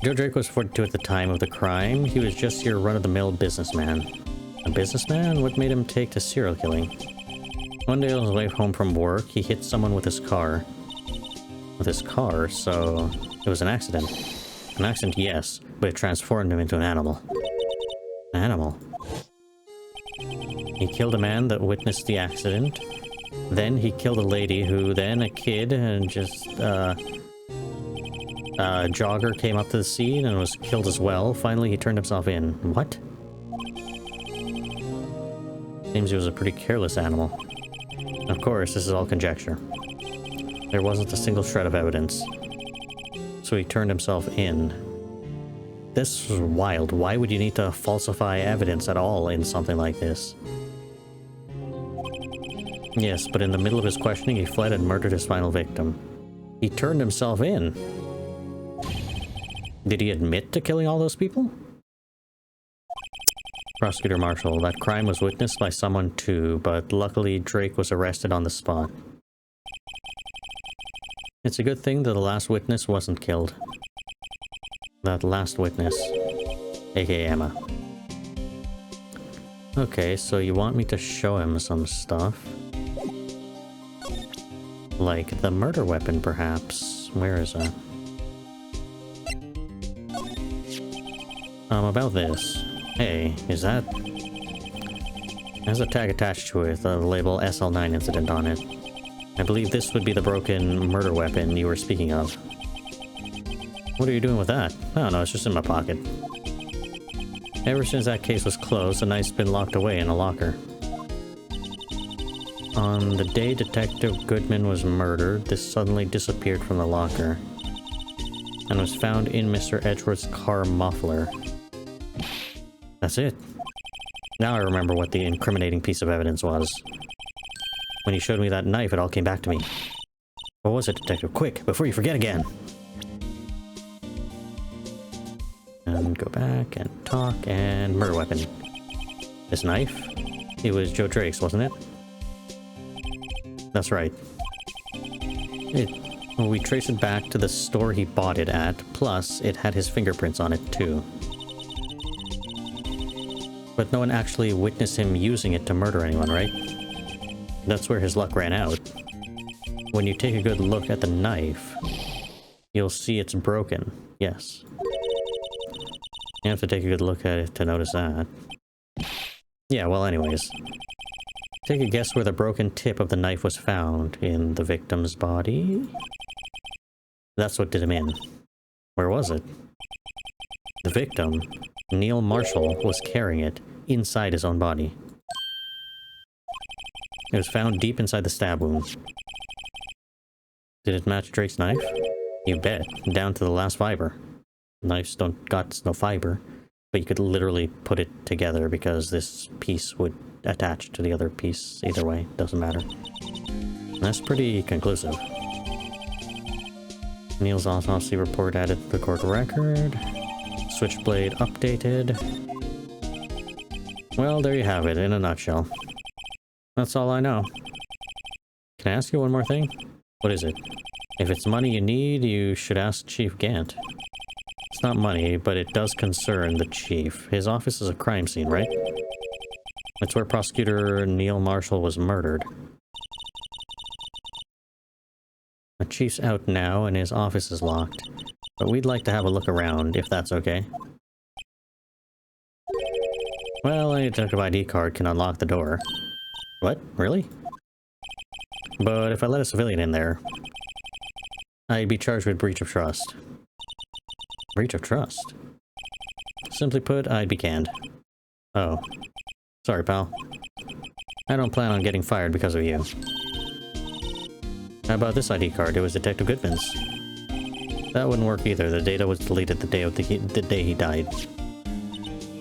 Joe Drake was 42 at the time of the crime. He was just your run-of-the-mill businessman. A businessman? What made him take to serial killing? One day on his way home from work, he hit someone with his car. With his car, so it was an accident. An accident, yes, but it transformed him into an animal. An animal. He killed a man that witnessed the accident. Then he killed a lady who then a kid and just, a jogger came up to the scene and was killed as well. Finally, he turned himself in. What? Seems he was a pretty careless animal. Of course, this is all conjecture. There wasn't a single shred of evidence. So he turned himself in. This was wild. Why would you need to falsify evidence at all in something like this? Yes, but in the middle of his questioning, he fled and murdered his final victim. He turned himself in. Did he admit to killing all those people? Prosecutor Marshall, that crime was witnessed by someone too, but luckily Drake was arrested on the spot. It's a good thing that the last witness wasn't killed. That last witness, aka Emma. Okay, so you want me to show him some stuff? Like the murder weapon, perhaps. Where is that? About this. Hey, is that... There's a tag attached to it, the label SL9 incident on it. I believe this would be the broken murder weapon you were speaking of. What are you doing with that? I don't know, it's just in my pocket. Ever since that case was closed, the knife's been locked away in a locker. On the day Detective Goodman was murdered, this suddenly disappeared from the locker and was found in Mr. Edgeworth's car muffler. That's it. Now I remember what the incriminating piece of evidence was. When you showed me that knife, it all came back to me. What was it, Detective? Quick, before you forget again! And go back and talk and murder weapon. This knife? It was Joe Drake's, wasn't it? That's right. We traced it back to the store he bought it at, plus it had his fingerprints on it too. But no one actually witnessed him using it to murder anyone, right? That's where his luck ran out. When you take a good look at the knife, you'll see it's broken. Yes. You have to take a good look at it to notice that. Yeah, well anyways. Take a guess where the broken tip of the knife was found. In the victim's body? That's what did him in. Where was it? The victim, Neil Marshall, was carrying it inside his own body. It was found deep inside the stab wound. Did it match Drake's knife? You bet, down to the last fiber. Knives don't got no fiber, but you could literally put it together because this piece would attach to the other piece either way. Doesn't matter. And that's pretty conclusive. Neil's autopsy report added to the court record. Switchblade updated. Well, there you have it in a nutshell. That's all I know. Can I ask you one more thing? What is it? If it's money you need, you should ask Chief Gant. It's not money, but it does concern the chief. His office is a crime scene, right? That's where Prosecutor Neil Marshall was murdered. The chief's out now and his office is locked, but we'd like to have a look around, if that's okay. Well, any type of ID card can unlock the door. What? Really? But if I let a civilian in there, I'd be charged with breach of trust. Breach of trust? Simply put, I'd be canned. Oh. Sorry, pal. I don't plan on getting fired because of you. How about this ID card? It was Detective Goodman's. That wouldn't work either. The data was deleted the day he died.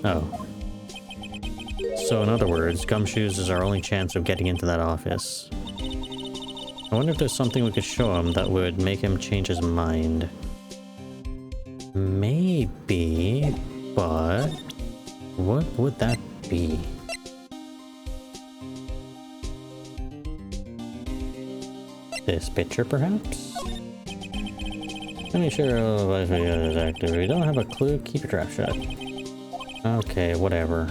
Oh. So in other words, Gumshoes is our only chance of getting into that office. I wonder if there's something we could show him that would make him change his mind. Maybe, but what would that be? This picture, perhaps? Any sure is active. We don't have a clue. Keep your trap shut. Okay, whatever.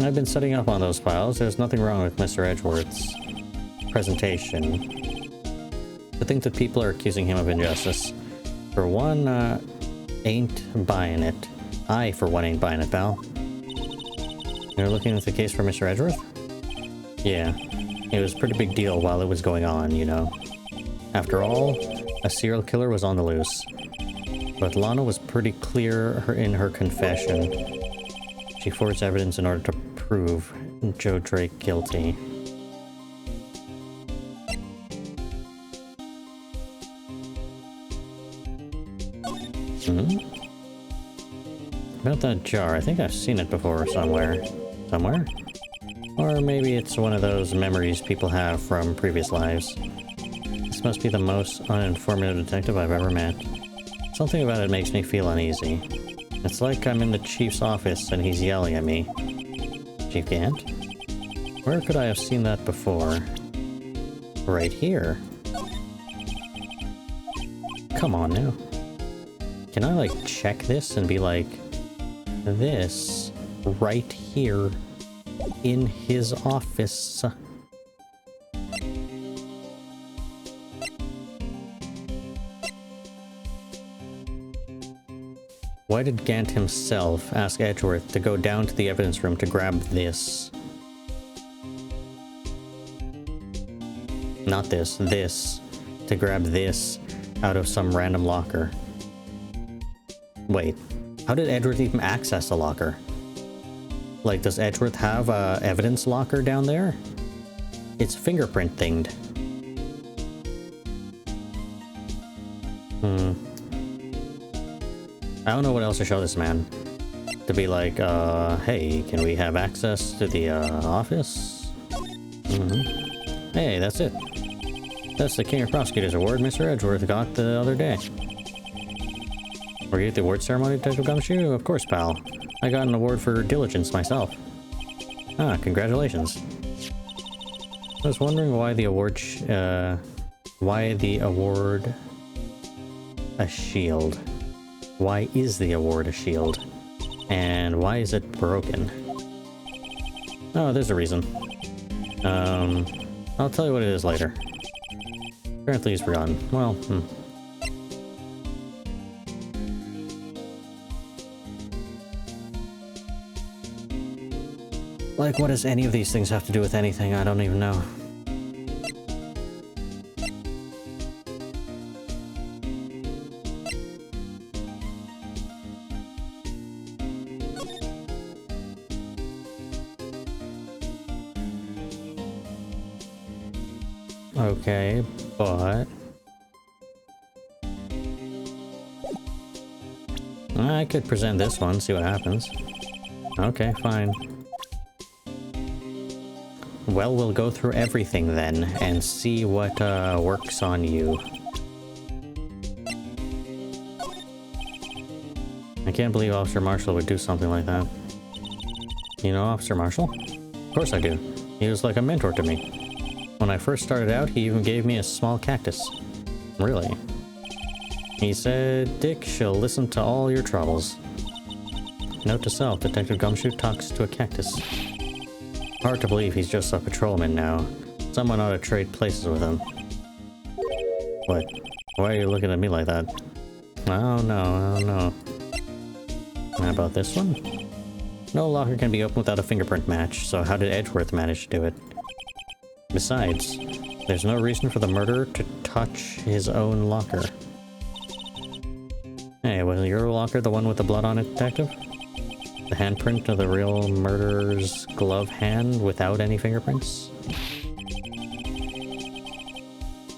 I've been setting up on those files. There's nothing wrong with Mr. Edgeworth's presentation. To think that people are accusing him of injustice. For one, ain't buying it. I, for one, ain't buying it, pal. You're looking at the case for Mr. Edgeworth? Yeah. It was a pretty big deal while it was going on, you know. After all, a serial killer was on the loose. But Lana was pretty clear in her confession. She forged evidence in order to prove Joe Drake guilty. About that jar, I think I've seen it before somewhere. Somewhere? Or maybe it's one of those memories people have from previous lives. This must be the most uninformative detective I've ever met. Something about it makes me feel uneasy. It's like I'm in the chief's office and he's yelling at me. Chief Gant? Where could I have seen that before? Right here. Come on now. Can I, like, check this and be like, this right here in his office? Why did Gant himself ask Edgeworth to go down to the evidence room to grab this? Not this, this. To grab this out of some random locker. Wait, how did Edgeworth even access the locker? Like, does Edgeworth have a evidence locker down there? It's fingerprint thinged. I don't know what else to show this man. To be like, hey, can we have access to the, office? Hey, that's it. That's the King of Prosecutors Award Mr. Edgeworth got the other day. Were you at the award ceremony, Detective Gumshoe? Of course, pal. I got an award for diligence myself. Ah, congratulations. I was wondering why the award, a shield? Why is the award a shield? And why is it broken? Oh, there's a reason. I'll tell you what it is later. Apparently he's forgotten. Well, Like, what does any of these things have to do with anything? I don't even know. Okay, but I could present this one, see what happens. Okay, fine. Well, we'll go through everything then, and see what works on you. I can't believe Officer Marshall would do something like that. You know Officer Marshall? Of course I do. He was like a mentor to me. When I first started out, he even gave me a small cactus. Really? He said, Dick, she'll listen to all your troubles. Note to self, Detective Gumshoe talks to a cactus. Hard to believe he's just a patrolman now. Someone ought to trade places with him. What? Why are you looking at me like that? I don't know. How about this one? No locker can be opened without a fingerprint match, so how did Edgeworth manage to do it? Besides, there's no reason for the murderer to touch his own locker. Hey, was your locker the one with the blood on it, Detective? The handprint of the real murderer's glove hand without any fingerprints?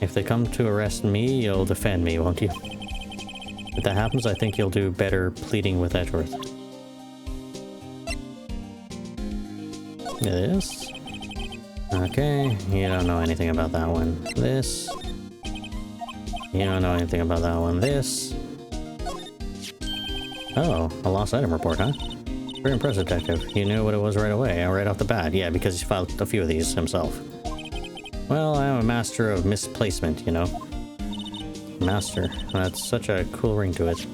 If they come to arrest me, you'll defend me, won't you? If that happens, I think you'll do better pleading with Edgeworth. This? Okay, you don't know anything about that one. This? You don't know anything about that one. This? Oh, a lost item report, huh? Very impressive, Detective. You knew what it was right away, right off the bat. Yeah, because he filed a few of these himself. Well, I am a master of misplacement, you know. Master. That's such a cool ring to it.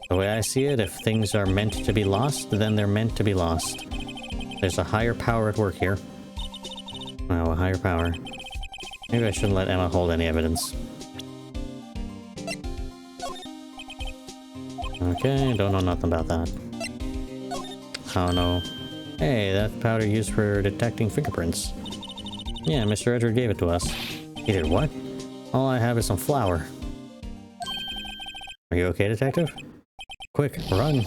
The way I see it, if things are meant to be lost, then they're meant to be lost. There's a higher power at work here. Oh, a higher power. Maybe I shouldn't let Emma hold any evidence. Okay, don't know nothing about that. Oh no. Hey, that's powder used for detecting fingerprints. Yeah, Mr. Edgeworth gave it to us. He did what? All I have is some flour. Are you okay, Detective? Quick, run!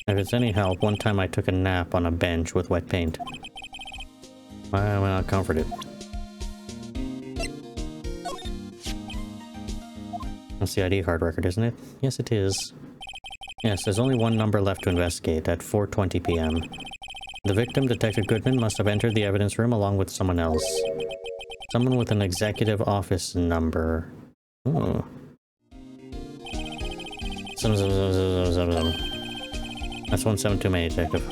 If it's any help, one time I took a nap on a bench with wet paint. Why am I not comforted? That's the ID card record, isn't it? Yes, it is. Yes, there's only one number left to investigate, at 4:20 p.m. The victim, Detective Goodman, must have entered the evidence room along with someone else. Someone with an executive office number. Oh. That's 172 too many, Detective.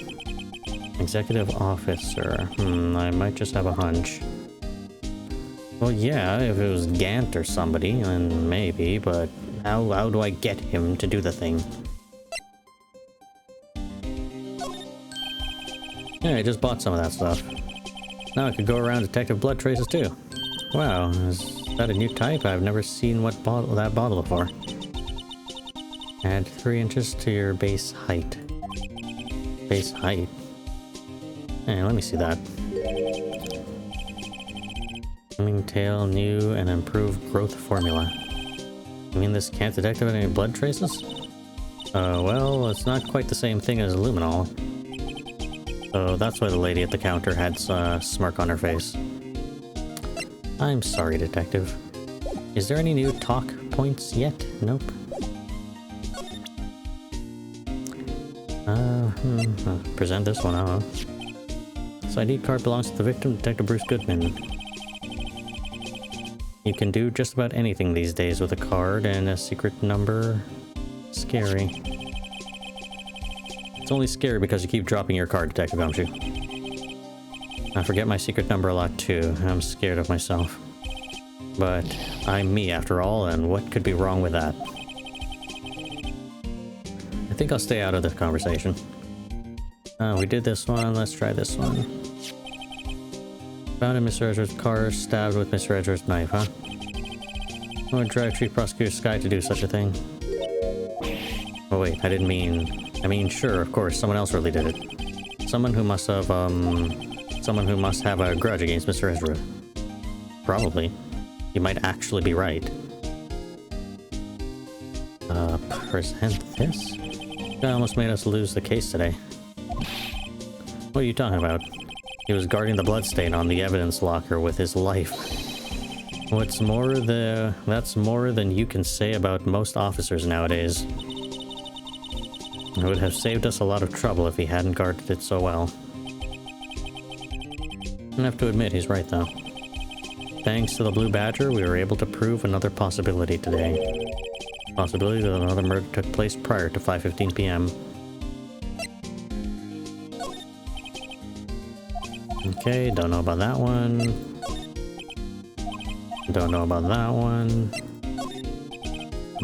Executive officer. I might just have a hunch. Well, yeah, if it was Gant or somebody, then maybe, but how do I get him to do the thing? Yeah, I just bought some of that stuff. Now I could go around Detective Blood Traces too. Wow, is that a new type? I've never seen that bottle before. Add 3 inches to your base height. Base height? Hey, let me see that. Swimming tail, new and improved growth formula. You mean this can't detect any blood traces? Well, it's not quite the same thing as luminol. So that's why the lady at the counter had a smirk on her face. I'm sorry, Detective. Is there any new talk points yet? Nope. Present this one, huh? This ID card belongs to the victim, Detective Bruce Goodman. You can do just about anything these days with a card and a secret number. Scary. It's only scary because you keep dropping your card, Detective Gumshoe. I forget my secret number a lot too. I'm scared of myself. But I'm me after all, and what could be wrong with that? I think I'll stay out of this conversation. We did this one, let's try this one. Found in Mr. Edgeworth's car, stabbed with Mr. Edgeworth's knife, huh? What would drive Chief Prosecutor Sky to do such a thing? Oh wait, I mean, sure, of course, someone else really did it. Someone who must have a grudge against Mr. Edgeworth. Probably. You might actually be right. Present this? That almost made us lose the case today. What are you talking about? He was guarding the bloodstain on the evidence locker with his life. That's more than you can say about most officers nowadays. It would have saved us a lot of trouble if he hadn't guarded it so well. I have to admit, he's right though. Thanks to the Blue Badger, we were able to prove another possibility today. Possibility that another murder took place prior to 5:15 p.m. Okay, don't know about that one. Don't know about that one.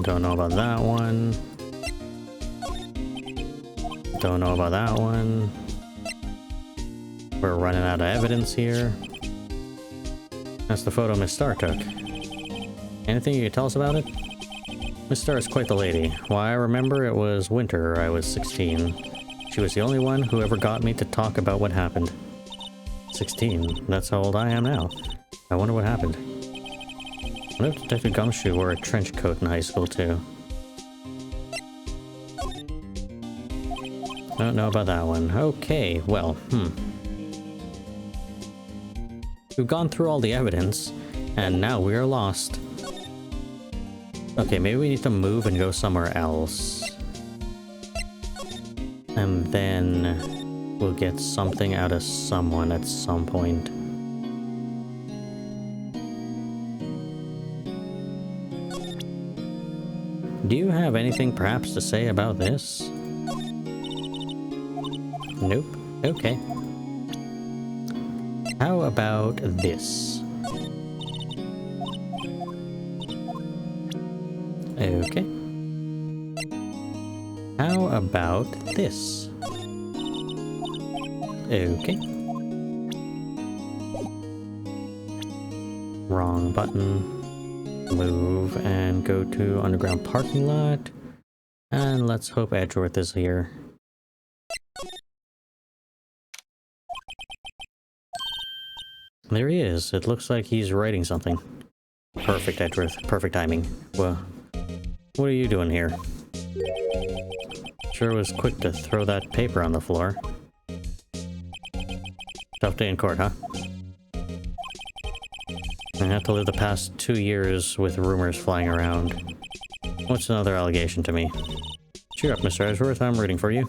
Don't know about that one. Don't know about that one. We're running out of evidence here. That's the photo Miss Starr took. Anything you can tell us about it? Miss Starr is quite the lady. Why, I remember it was winter, I was 16. She was the only one who ever got me to talk about what happened. 16? That's how old I am now. I wonder what happened. I wonder if Detective Gumshoe wore a trench coat in high school too. Don't know about that one. Okay, well, We've gone through all the evidence, and now we are lost. Okay, maybe we need to move and go somewhere else. And then we'll get something out of someone at some point. Do you have anything perhaps to say about this? Nope. Okay. How about this? Okay. How about this? Okay. Wrong button. Move and go to underground parking lot. And let's hope Edgeworth is here. There he is. It looks like he's writing something. Perfect, Edgeworth. Perfect timing. Well, what are you doing here? Sure was quick to throw that paper on the floor. Tough day in court, huh? I had to live the past 2 years with rumors flying around. What's another allegation to me? Cheer up, Mr. Edgeworth. I'm rooting for you.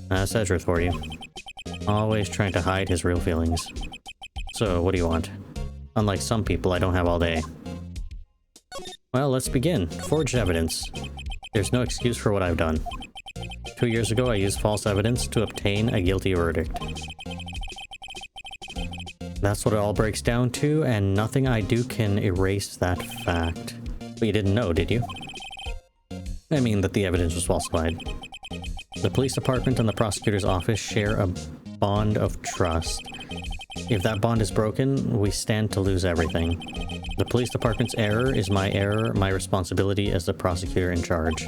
That's Edgeworth for you. Always trying to hide his real feelings. So, what do you want? Unlike some people, I don't have all day. Well, let's begin. Forged evidence. There's no excuse for what I've done. 2 years ago, I used false evidence to obtain a guilty verdict. That's what it all breaks down to, and nothing I do can erase that fact. But you didn't know, did you? I mean that the evidence was falsified. The police department and the prosecutor's office share a bond of trust. If that bond is broken, we stand to lose everything. The police department's error is my error, my responsibility as the prosecutor in charge.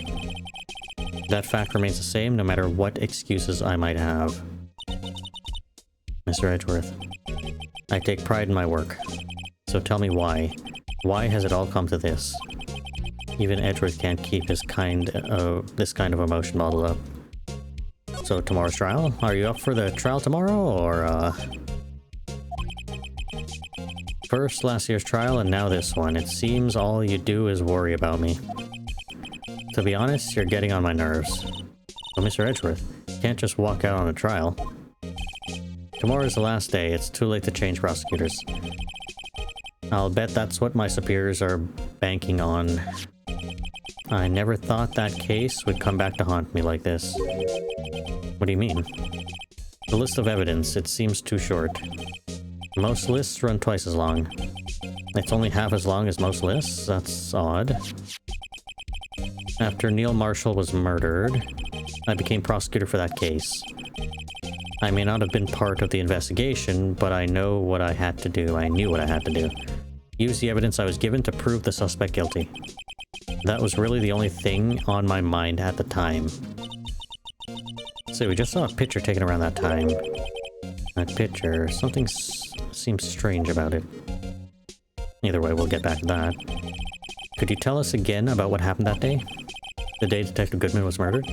That fact remains the same no matter what excuses I might have. Mr. Edgeworth, I take pride in my work. So tell me why. Why has it all come to this? Even Edgeworth can't keep this kind of emotion bottled up. So tomorrow's trial? Are you up for the trial tomorrow, or First last year's trial and now this one. It seems all you do is worry about me. To be honest, you're getting on my nerves. But Mr. Edgeworth, you can't just walk out on a trial. Tomorrow is the last day. It's too late to change prosecutors. I'll bet that's what my superiors are banking on. I never thought that case would come back to haunt me like this. What do you mean? The list of evidence, it seems too short. Most lists run twice as long. It's only half as long as most lists? That's odd. After Neil Marshall was murdered, I became prosecutor for that case. I may not have been part of the investigation, but I know what I had to do. I knew what I had to do. Use the evidence I was given to prove the suspect guilty. That was really the only thing on my mind at the time. So we just saw a picture taken around that time. That picture, something seems strange about it. Either way, we'll get back to that. Could you tell us again about what happened that day? The day Detective Goodman was murdered?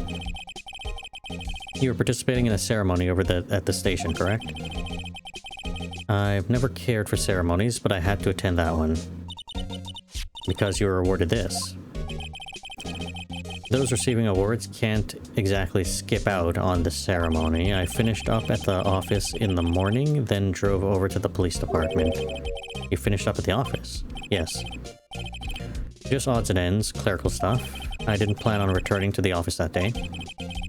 You were participating in a ceremony over at the station, correct? I've never cared for ceremonies, but I had to attend that one. Because you were awarded this. Those receiving awards can't exactly skip out on the ceremony. I finished up at the office in the morning, then drove over to the police department. You finished up at the office? Yes. Just odds and ends, clerical stuff. I didn't plan on returning to the office that day.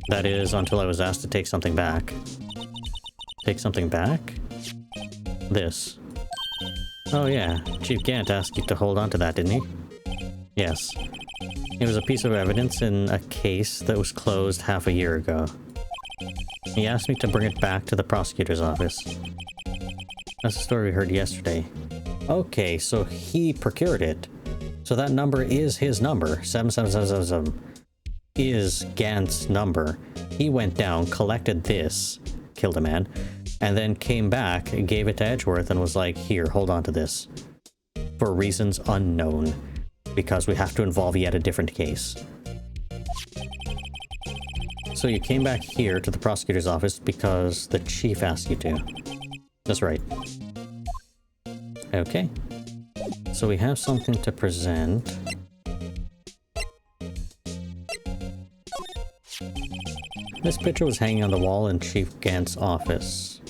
That is, until I was asked to take something back. Take something back? This. Oh yeah, Chief Gant asked you to hold on to that, didn't he? Yes. It was a piece of evidence in a case that was closed half a year ago. He asked me to bring it back to the prosecutor's office. That's the story we heard yesterday. Okay, so he procured it. So that number is his number. 77777 is Gant's number. He went down, collected this, killed a man, and then came back, gave it to Edgeworth, and was like, here, hold on to this. For reasons unknown. Because we have to involve yet a different case. So you came back here to the prosecutor's office because the chief asked you to. That's right. Okay. So we have something to present. This picture was hanging on the wall in Chief Gant's office.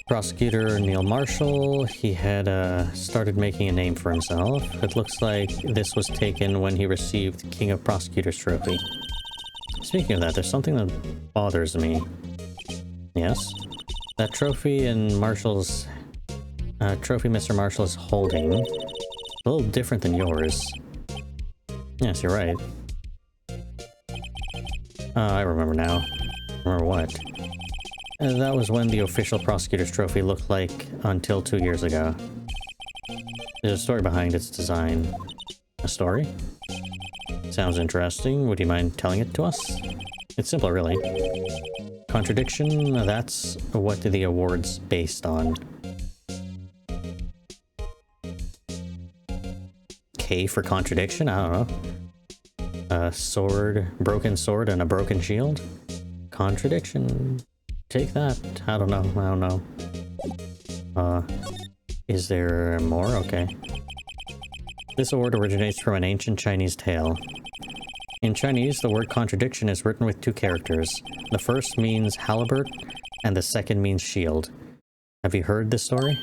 Prosecutor Neil Marshall, he had started making a name for himself. It looks like this was taken when he received King of Prosecutors trophy. Speaking of that, there's something that bothers me. Yes? That trophy in Marshall's... trophy Mr. Marshall is holding. A little different than yours. Yes, you're right. I remember now. Remember what? That was when the official prosecutor's trophy looked like until 2 years ago. There's a story behind its design. A story? Sounds interesting. Would you mind telling it to us? It's simple, really. Contradiction, that's what the award's based on. K for contradiction? I don't know. A sword, broken sword, and a broken shield? Contradiction. Take that. I don't know. Is there more? Okay. This award originates from an ancient Chinese tale. In Chinese, the word contradiction is written with 2 characters. The first means halberd, and the second means shield. Have you heard this story?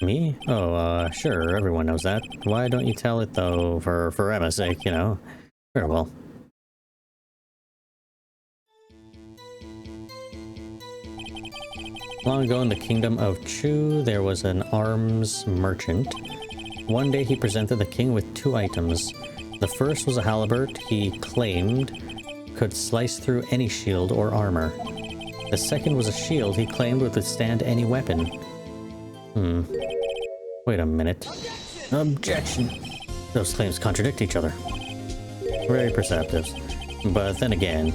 Me? Oh, sure, everyone knows that. Why don't you tell it, though, for Emma's sake, you know? Very well. Long ago in the kingdom of Chu, there was an arms merchant. One day he presented the king with 2 items. The first was a halberd he claimed could slice through any shield or armor. The second was a shield he claimed would withstand any weapon. Wait a minute. Objection! Those claims contradict each other. Very perceptive. But then again,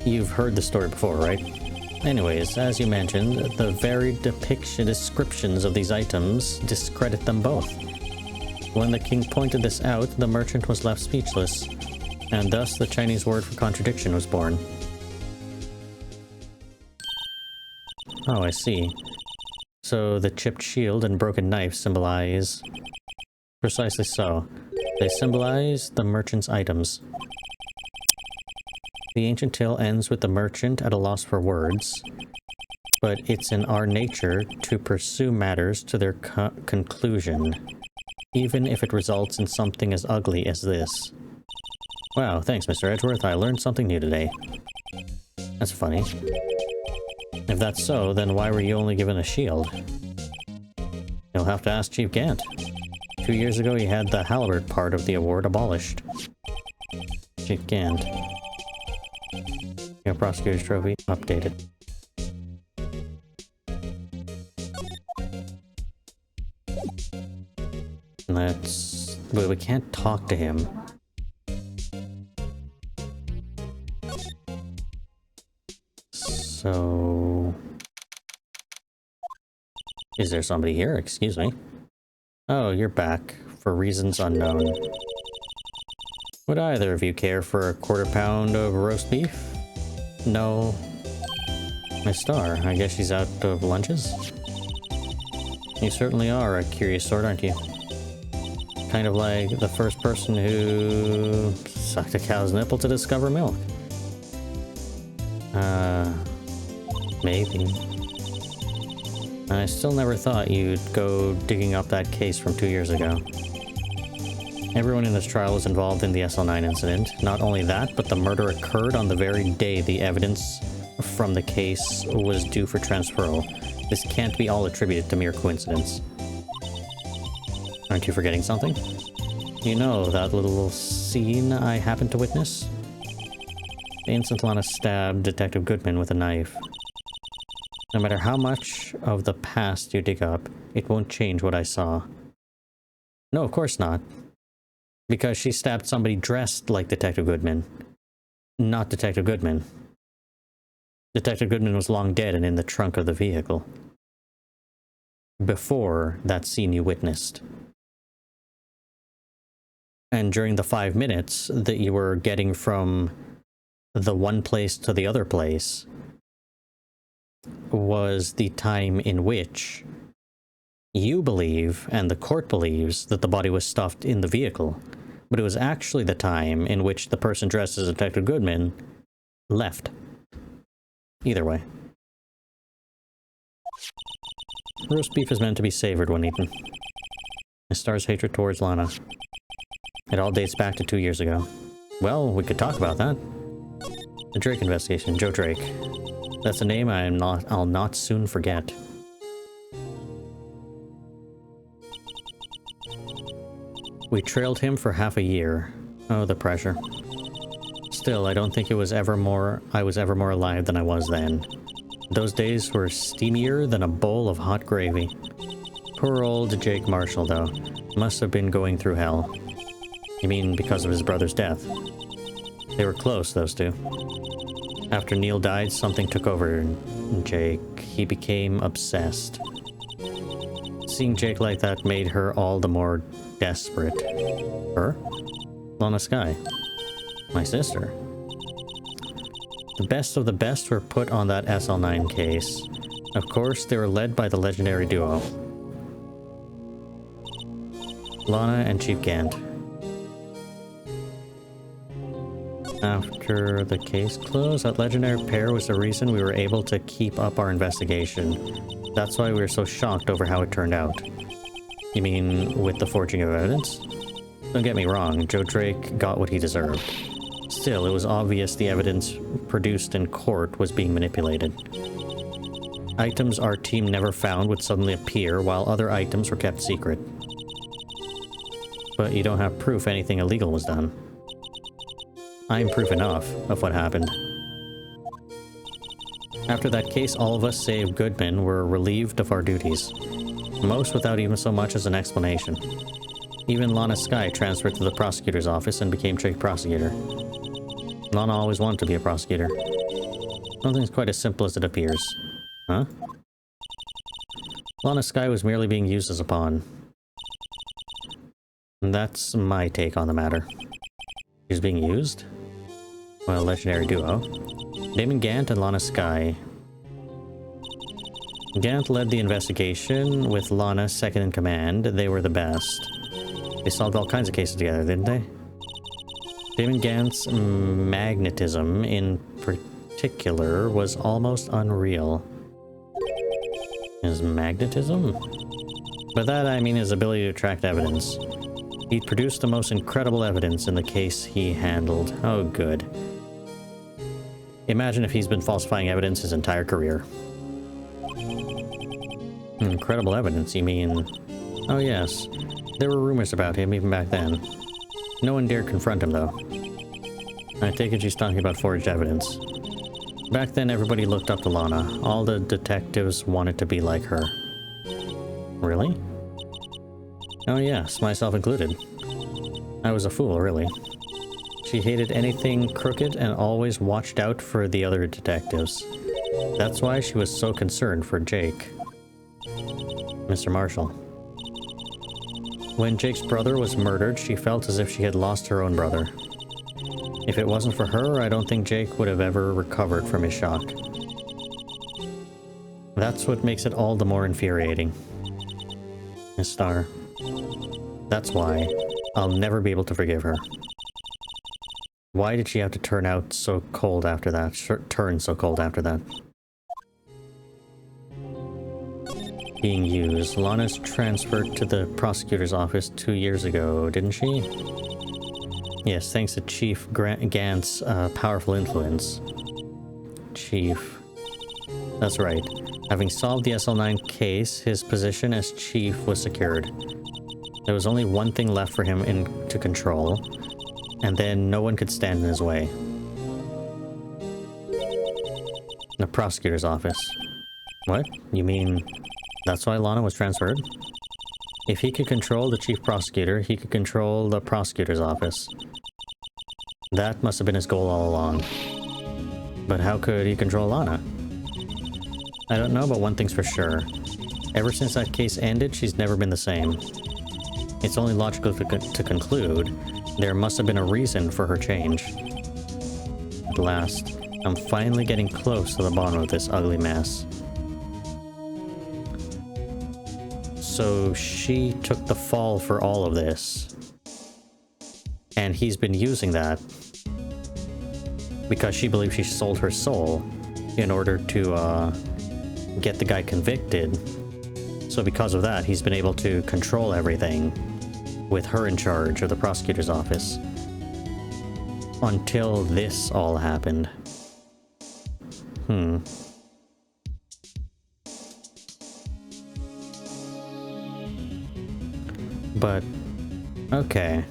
you've heard the story before, right? Anyways, as you mentioned, the varied descriptions of these items discredit them both. When the king pointed this out, the merchant was left speechless, and thus the Chinese word for contradiction was born. Oh, I see. So the chipped shield and broken knife symbolize... Precisely so. They symbolize the merchant's items. The ancient tale ends with the merchant at a loss for words, but it's in our nature to pursue matters to their conclusion, even if it results in something as ugly as this. Wow, thanks, Mr. Edgeworth. I learned something new today. That's funny. If that's so, then why were you only given a shield? You'll have to ask Chief Gant. 2 years ago, he had the halberd part of the award abolished. Chief Gant. Your prosecutor's trophy updated. Let's... But we can't talk to him. So... Is there somebody here? Excuse me. Oh, you're back. For reasons unknown. Would either of you care for a quarter-pound of roast beef? No. Miss Star, I guess she's out of lunches? You certainly are a curious sort, aren't you? Kind of like the first person who sucked a cow's nipple to discover milk. Maybe. I still never thought you'd go digging up that case from 2 years ago. Everyone in this trial was involved in the SL9 incident. Not only that, but the murder occurred on the very day the evidence from the case was due for transferal. This can't be all attributed to mere coincidence. Aren't you forgetting something? You know that little scene I happened to witness? The instant Lana stabbed Detective Goodman with a knife. No matter how much of the past you dig up, it won't change what I saw. No, of course not. Because she stabbed somebody dressed like Detective Goodman. Not Detective Goodman. Detective Goodman was long dead and in the trunk of the vehicle. Before that scene you witnessed. And during the 5 minutes that you were getting from the one place to the other place was the time in which you believe, and the court believes, that the body was stuffed in the vehicle. But it was actually the time in which the person dressed as Detective Goodman left. Either way. Roast beef is meant to be savored when eaten. Miss Star's hatred towards Lana. It all dates back to 2 years ago. Well, we could talk about that. The Drake investigation, Joe Drake. That's a name I'll not soon forget. We trailed him for half a year. Oh, the pressure. Still, I don't think I was ever more alive than I was then. Those days were steamier than a bowl of hot gravy. Poor old Jake Marshall, though. Must have been going through hell. You mean because of his brother's death? They were close, those two. After Neil died, something took over Jake. He became obsessed. Seeing Jake like that made her all the more desperate. Her? Lana Skye. My sister. The best of the best were put on that SL9 case. Of course, they were led by the legendary duo. Lana and Chief Gant. After the case closed, that legendary pair was the reason we were able to keep up our investigation. That's why we were so shocked over how it turned out. You mean with the forging of evidence? Don't get me wrong, Joe Drake got what he deserved. Still, it was obvious the evidence produced in court was being manipulated. Items our team never found would suddenly appear, while other items were kept secret. But you don't have proof anything illegal was done. I'm proof enough of what happened. After that case, all of us, save Goodman, were relieved of our duties. Most without even so much as an explanation. Even Lana Skye transferred to the prosecutor's office and became chief prosecutor. Lana always wanted to be a prosecutor. Nothing's quite as simple as it appears. Huh? Lana Skye was merely being used as a pawn. And that's my take on the matter. She's being used? Well, legendary duo. Damon Gant and Lana Skye. Gant led the investigation, with Lana second in command. They were the best. They solved all kinds of cases together, didn't they? Damon Gant's magnetism, in particular, was almost unreal. His magnetism? By that I mean his ability to attract evidence. He'd produced the most incredible evidence in the case he handled. Oh, good. Imagine if he's been falsifying evidence his entire career. Incredible evidence, you mean? Oh yes, there were rumors about him even back then. No one dared confront him, though. I take it she's talking about forged evidence. Back then, everybody looked up to Lana. All the detectives wanted to be like her. Really? Oh yes, myself included. I was a fool, really. She hated anything crooked and always watched out for the other detectives. That's why she was so concerned for Jake. Mr. Marshall. When Jake's brother was murdered, she felt as if she had lost her own brother. If it wasn't for her, I don't think Jake would have ever recovered from his shock. That's what makes it all the more infuriating. Miss Star. That's why I'll never be able to forgive her. Why did she have to turn out so cold after that? Turn so cold after that? Being used. Lana's transferred to the prosecutor's office 2 years ago, didn't she? Yes, thanks to Chief Gant's powerful influence. Chief. That's right. Having solved the SL9 case, his position as chief was secured. There was only one thing left for him to control, and then no one could stand in his way. The prosecutor's office. What? You mean that's why Lana was transferred? If he could control the chief prosecutor, he could control the prosecutor's office. That must have been his goal all along. But how could he control Lana? I don't know, but one thing's for sure. Ever since that case ended, she's never been the same. It's only logical to conclude there must have been a reason for her change. At last, I'm finally getting close to the bottom of this ugly mess. So she took the fall for all of this. And he's been using that because she believes she sold her soul in order to get the guy convicted. So because of that, he's been able to control everything with her in charge of the prosecutor's office. Until this all happened. But, okay.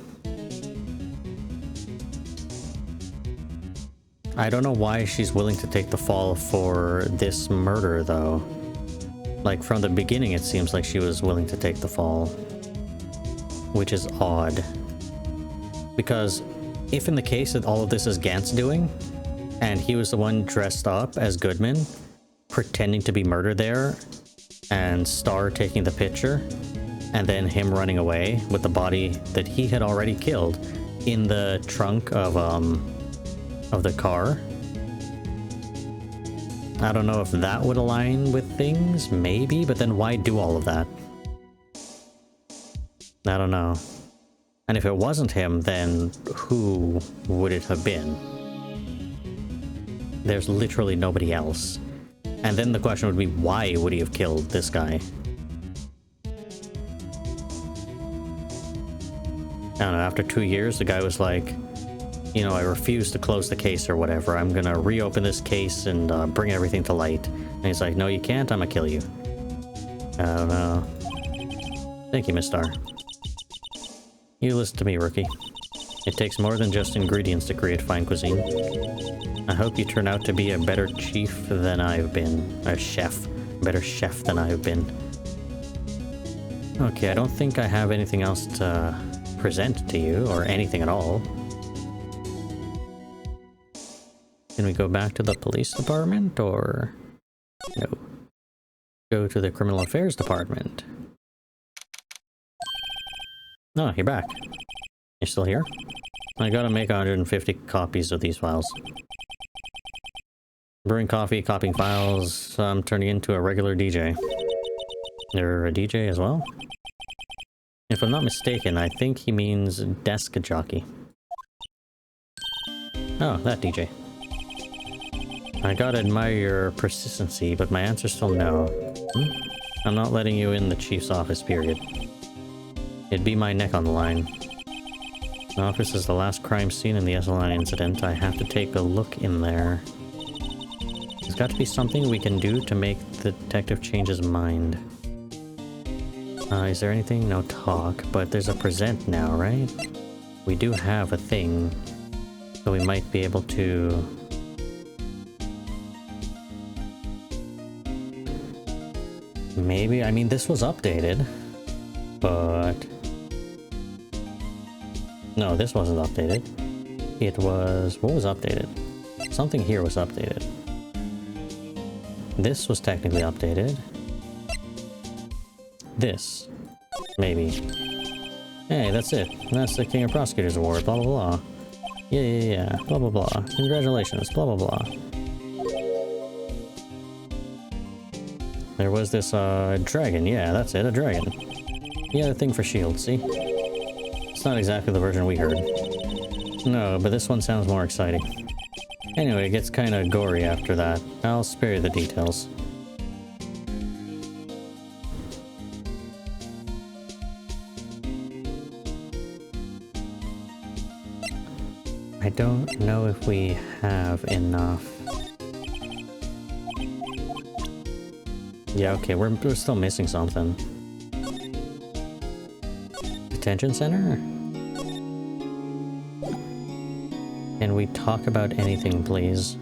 I don't know why she's willing to take the fall for this murder, though. Like, from the beginning, it seems like she was willing to take the fall. Which is odd. Because if in the case that all of this is Gant's doing, and he was the one dressed up as Goodman, pretending to be murdered there, and Star taking the picture, and then him running away with the body that he had already killed in the trunk of the car. I don't know if that would align with things, maybe, but then why do all of that? I don't know. And if it wasn't him, then who would it have been? There's literally nobody else. And then the question would be, why would he have killed this guy? I don't know, after 2 years, the guy was like, you know, I refuse to close the case or whatever. I'm gonna reopen this case and bring everything to light. And he's like, no, you can't. I'm gonna kill you. I don't know. Thank you, Miss Star. You listen to me, rookie. It takes more than just ingredients to create fine cuisine. I hope you turn out to be a better chief than I've been. A chef. Better chef than I've been. Okay, I don't think I have anything else to present to you, or anything at all. Can we go back to the police department, or... No. Go to the criminal affairs department. Oh, you're back. You're still here? I gotta make 150 copies of these files. Brewing coffee, copying files, I'm turning into a regular DJ. You're a DJ as well? If I'm not mistaken, I think he means desk jockey. Oh, that DJ. I gotta admire your persistency, but my answer's still no. I'm not letting you in the chief's office, period. It'd be my neck on the line. The office is the last crime scene in the SL9 incident. I have to take a look in there. There's got to be something we can do to make the detective change his mind. Is there anything? No talk, but there's a present now, right? We do have a thing, so we might be able to... Maybe, I mean, this was updated, but... No, this wasn't updated. It was... What was updated? Something here was updated. This was technically updated. This. Maybe. Hey, that's it. That's the King of Prosecutors Award, blah blah blah. Yeah. Blah, blah, blah. Congratulations. Blah, blah, blah. There was this, dragon. Yeah, that's it. A dragon. Yeah, the thing for shield, see? It's not exactly the version we heard. No, but this one sounds more exciting. Anyway, it gets kind of gory after that. I'll spare you the details. I don't know if we have enough. Yeah, okay, we're still missing something. Detention center? Can we talk about anything, please?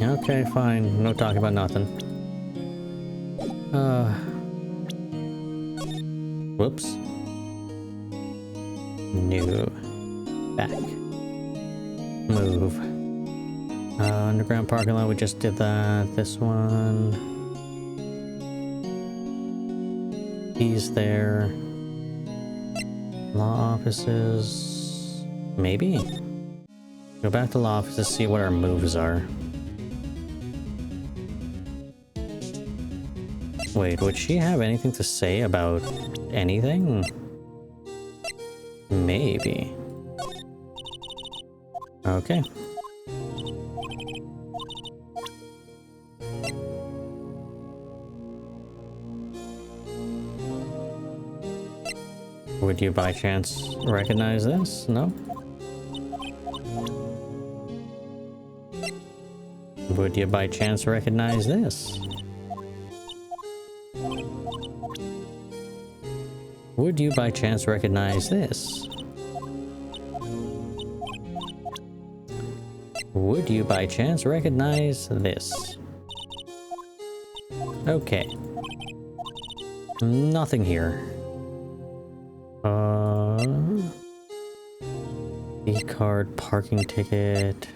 Okay, fine. No talk about nothing. Whoops. No. Back. Move. Underground parking lot, we just did that. This one. He's there. Law offices. Maybe? Go back to law offices, see what our moves are. Wait, would she have anything to say about anything? Maybe. Okay. Would you by chance recognize this? No? Would you by chance recognize this? Would you by chance recognize this? Would you by chance recognize this? Okay. Nothing here. E-card, parking ticket.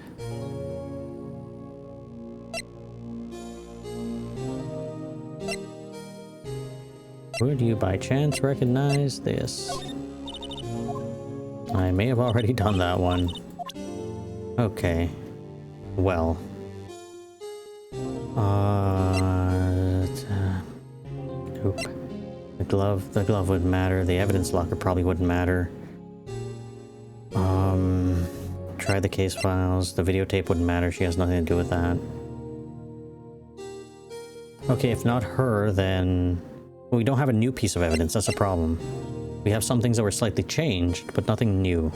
Would you by chance recognize this? I may have already done that one. Okay. Well. Nope. The glove wouldn't matter. The evidence locker probably wouldn't matter. Try the case files. The videotape wouldn't matter. She has nothing to do with that. Okay, if not her, then we don't have a new piece of evidence. That's a problem. We have some things that were slightly changed, but nothing new.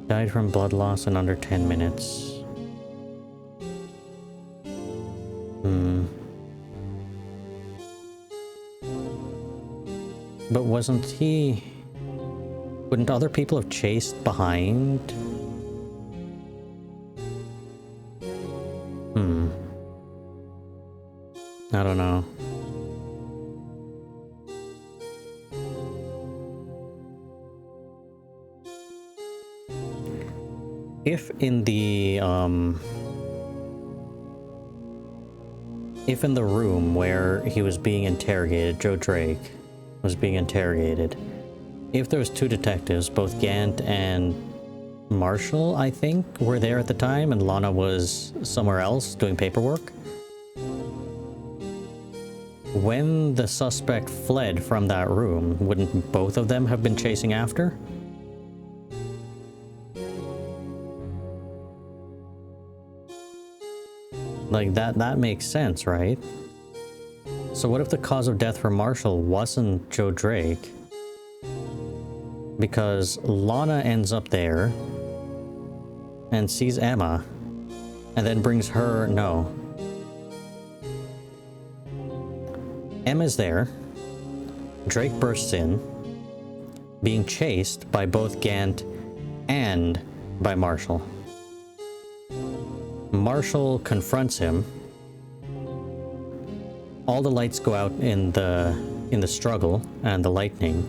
Died from blood loss in under 10 minutes. But wouldn't other people have chased behind? I don't know. If in the room where he was being interrogated, Joe Drake was being interrogated, if there was two detectives, both Gant and Marshall, I think, were there at the time, and Lana was somewhere else doing paperwork, when the suspect fled from that room, wouldn't both of them have been chasing after? Like, that makes sense, right? So what if the cause of death for Marshall wasn't Joe Drake? Because Lana ends up there and sees Emma and then brings her... No. Emma's there. Drake bursts in, being chased by both Gant and by Marshall. Marshall confronts him. All the lights go out in the in the struggle and the lightning,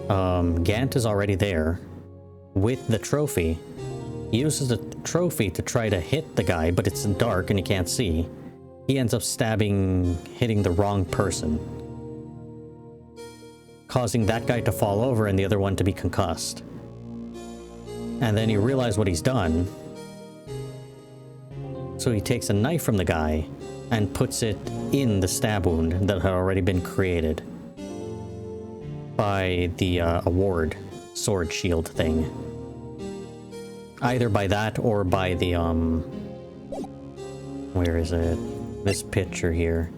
Gant is already there with the trophy. He uses the trophy to try to hit the guy, but it's dark and he can't see. He ends up hitting the wrong person, causing that guy to fall over and the other one to be concussed. And then he realized what he's done, so he takes a knife from the guy and puts it in the stab wound that had already been created by the award sword shield thing. Either by that or by the, where is it? This picture here.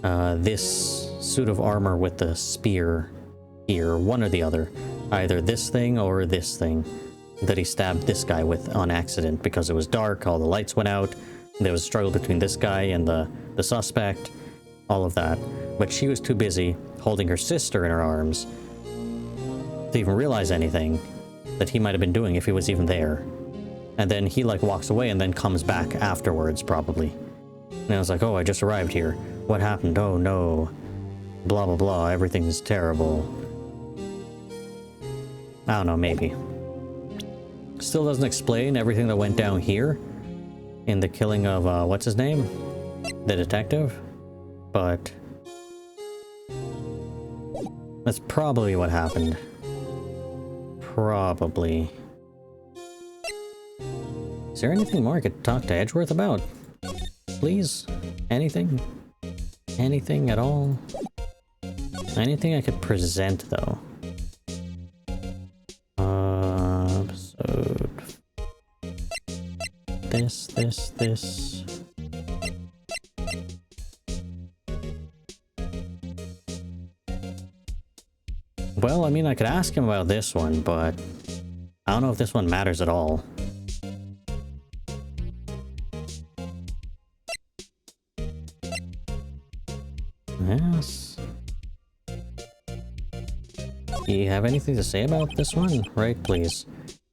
This suit of armor with the spear here, one or the other. Either this thing or this thing that he stabbed this guy with on accident because it was dark, all the lights went out, there was a struggle between this guy and the suspect, all of that. But she was too busy holding her sister in her arms to even realize anything that he might have been doing if he was even there. And then he like walks away and then comes back afterwards, probably. And I was like, oh, I just arrived here. What happened? Oh no. Blah blah blah, everything's terrible. I don't know, maybe. Still doesn't explain everything that went down here in the killing of, what's his name? The detective? But that's probably what happened. Probably. Is there anything more I could talk to Edgeworth about? Please? Anything? Anything at all? Anything I could present, though? Episode... This... Well, I mean, I could ask him about this one, but I don't know if this one matters at all. Yes. Do you have anything to say about this one? Right, please.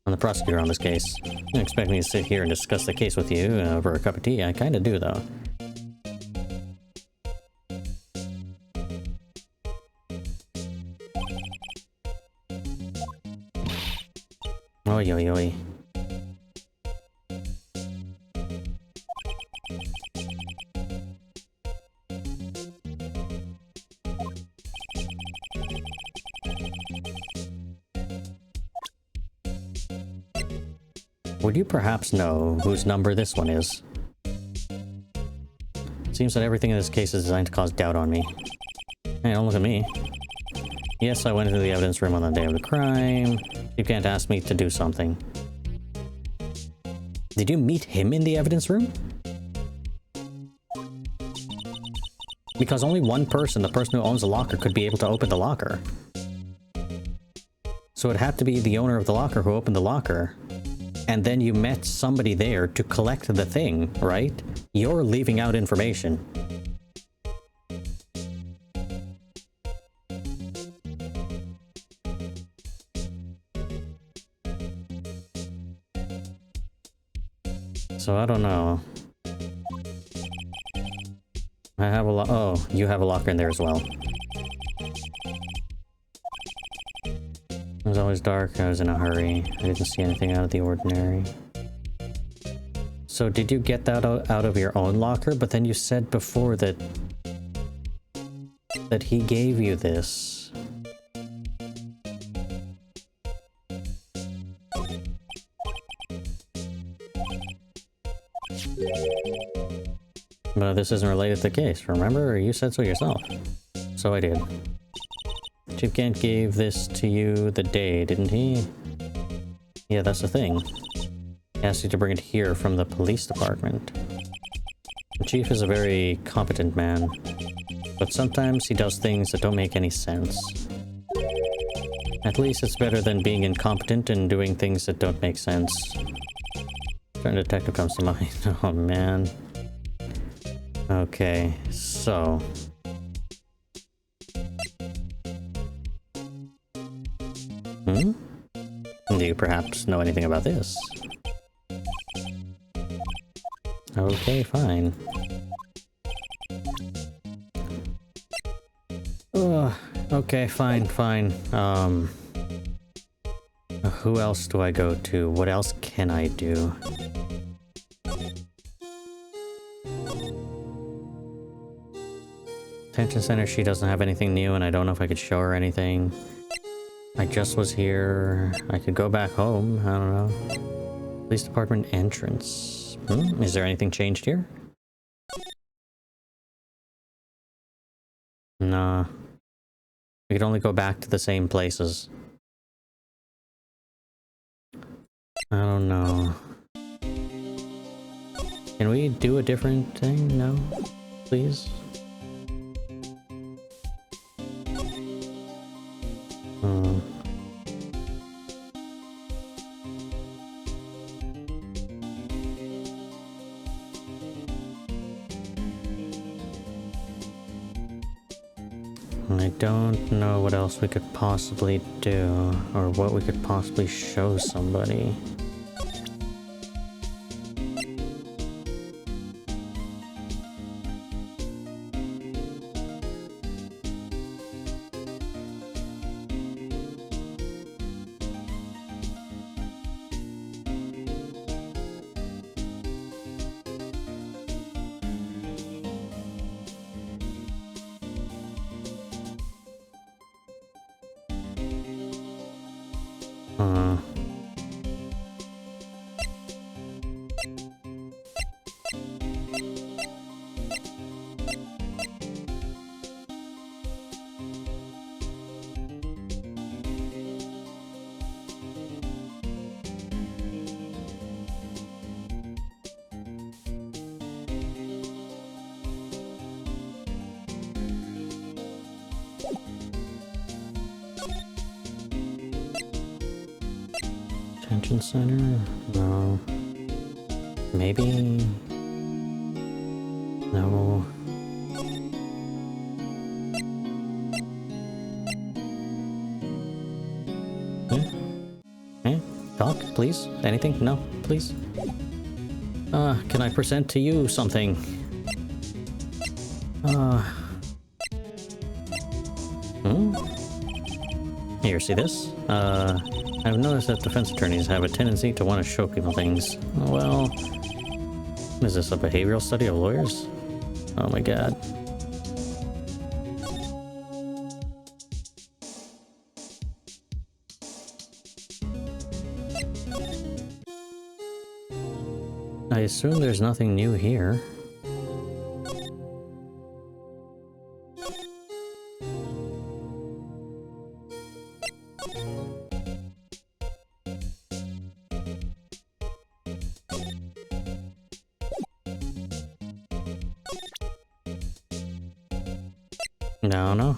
I'm the prosecutor on this case. You don't expect me to sit here and discuss the case with you over a cup of tea. I kinda do, though. Oi, oi, oi. Would you perhaps know whose number this one is? Seems that everything in this case is designed to cause doubt on me. Hey, don't look at me. Yes, I went into the evidence room on the day of the crime. You can't ask me to do something. Did you meet him in the evidence room? Because only one person, the person who owns the locker, could be able to open the locker. So it had to be the owner of the locker who opened the locker. And then you met somebody there to collect the thing, right? You're leaving out information. So I don't know. I have a oh, you have a locker in there as well. It was always dark, I was in a hurry. I didn't see anything out of the ordinary. So did you get that out of your own locker? But then you said before that he gave you this. But this isn't related to the case, remember? You said so yourself. So I did. Chief Gant gave this to you the day, didn't he? Yeah, that's the thing. He asked you to bring it here from the police department. The chief is a very competent man, but sometimes he does things that don't make any sense. At least it's better than being incompetent and doing things that don't make sense. Certain detective comes to mind. Oh man. Okay, so... Do you perhaps know anything about this? Okay, fine. Okay, fine, fine. Who else do I go to? What else can I do? Detention center, she doesn't have anything new, and I don't know if I could show her anything. I just was here. I could go back home. I don't know. Police department entrance. Is there anything changed here? Nah. We could only go back to the same places. I don't know. Can we do a different thing? No? Please? I don't know what else we could possibly do, or what we could possibly show somebody. Detention center? No. Maybe? No. Talk, please? Anything? No, please? Can I present to you something? Here, see this? I've noticed that defense attorneys have a tendency to want to show people things. Well, is this a behavioral study of lawyers? Oh my god. I assume there's nothing new here. No.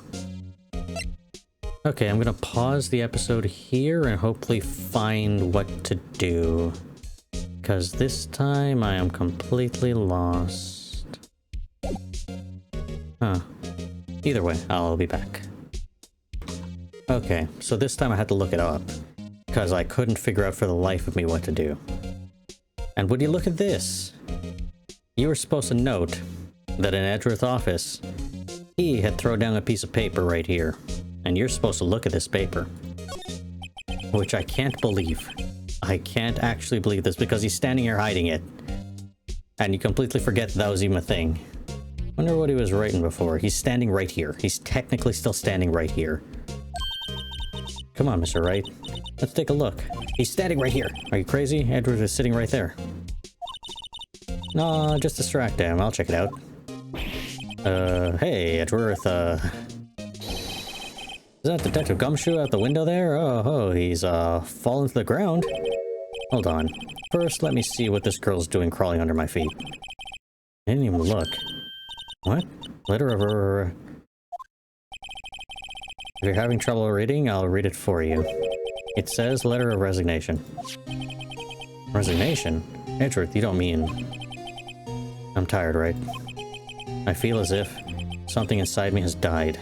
Okay, I'm gonna pause the episode here and hopefully find what to do. Because this time I am completely lost. Huh. Either way, I'll be back. Okay, so this time I had to look it up. Because I couldn't figure out for the life of me what to do. And would you look at this? You were supposed to note that in Edgeworth's office, he had thrown down a piece of paper right here. And you're supposed to look at this paper. Which I can't believe. I can't actually believe this because he's standing here hiding it. And you completely forget that was even a thing. Wonder what he was writing before. He's standing right here. He's technically still standing right here. Come on, Mr. Wright. Let's take a look. He's standing right here. Are you crazy? Edward is sitting right there. No, just distract him. I'll check it out. Hey, Edgeworth, is that Detective Gumshoe out the window there? Oh, he's, fallen to the ground. Hold on. First, let me see what this girl's doing crawling under my feet. I didn't even look. What? Letter of her... If you're having trouble reading, I'll read it for you. It says, letter of resignation. Resignation? Edgeworth, you don't mean... I'm tired, right? I feel as if something inside me has died.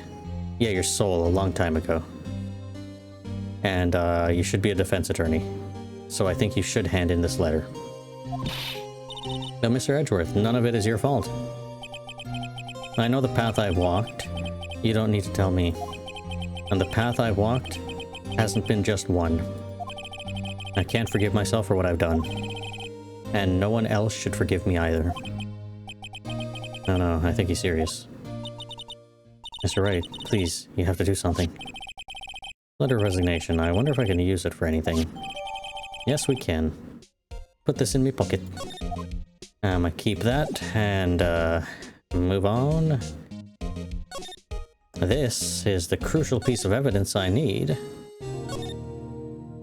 Yeah, your soul, a long time ago. And, you should be a defense attorney. So I think you should hand in this letter. No, Mr. Edgeworth, none of it is your fault. I know the path I've walked. You don't need to tell me. And the path I've walked hasn't been just one. I can't forgive myself for what I've done. And no one else should forgive me either. No, I think he's serious. Mr. Wright, please, you have to do something. Letter of resignation. I wonder if I can use it for anything. Yes, we can. Put this in my pocket. I'm gonna keep that and move on. This is the crucial piece of evidence I need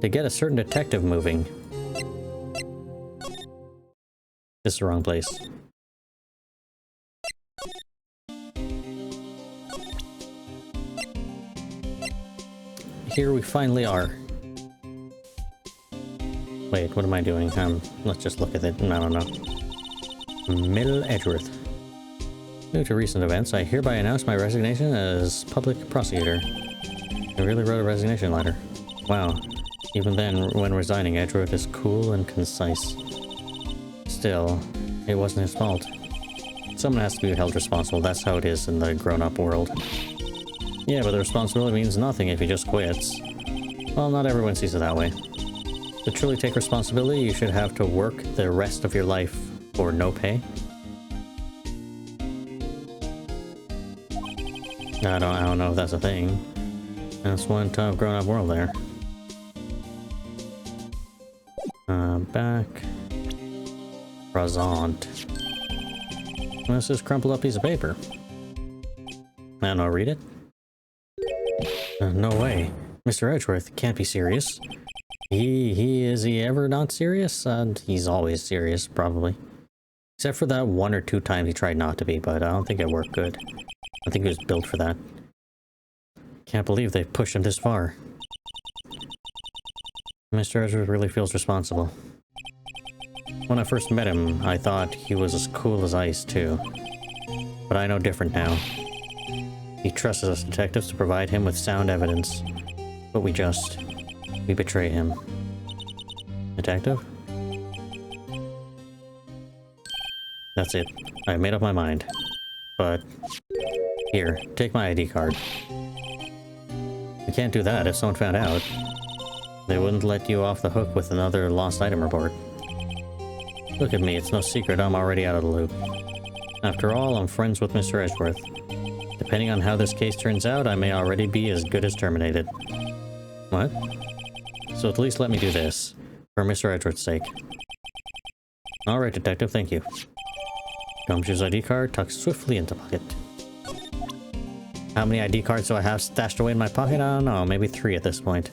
to get a certain detective moving. This is the wrong place. Here we finally are. Wait, what am I doing? Let's just look at it. I don't know. Middle Edgeworth. Due to recent events, I hereby announce my resignation as public prosecutor. I really wrote a resignation letter. Wow. Even then, when resigning, Edgeworth is cool and concise. Still, it wasn't his fault. Someone has to be held responsible. That's how it is in the grown-up world. Yeah, but the responsibility means nothing if he just quits. Well, not everyone sees it that way. To truly take responsibility, you should have to work the rest of your life for no pay. I don't know if that's a thing. That's one tough grown-up world there. Back. Present. What's this crumpled up piece of paper? I don't know, read it? No way. Mr. Edgeworth can't be serious. Is he ever not serious? He's always serious, probably. Except for that 1 or 2 times he tried not to be, but I don't think it worked good. I think he was built for that. Can't believe they pushed him this far. Mr. Edgeworth really feels responsible. When I first met him, I thought he was as cool as ice, too. But I know different now. He trusts us detectives to provide him with sound evidence. But we betray him. Detective? That's it. I've made up my mind. But... here, take my ID card. We can't do that if someone found out. They wouldn't let you off the hook with another lost item report. Look at me, it's no secret I'm already out of the loop. After all, I'm friends with Mr. Edgeworth. Depending on how this case turns out, I may already be as good as terminated. What? So at least let me do this, for Mr. Edgeworth's sake. Alright, detective, thank you. Gumshoe's ID card tucked swiftly into pocket. How many ID cards do I have stashed away in my pocket? I don't know, maybe 3 at this point.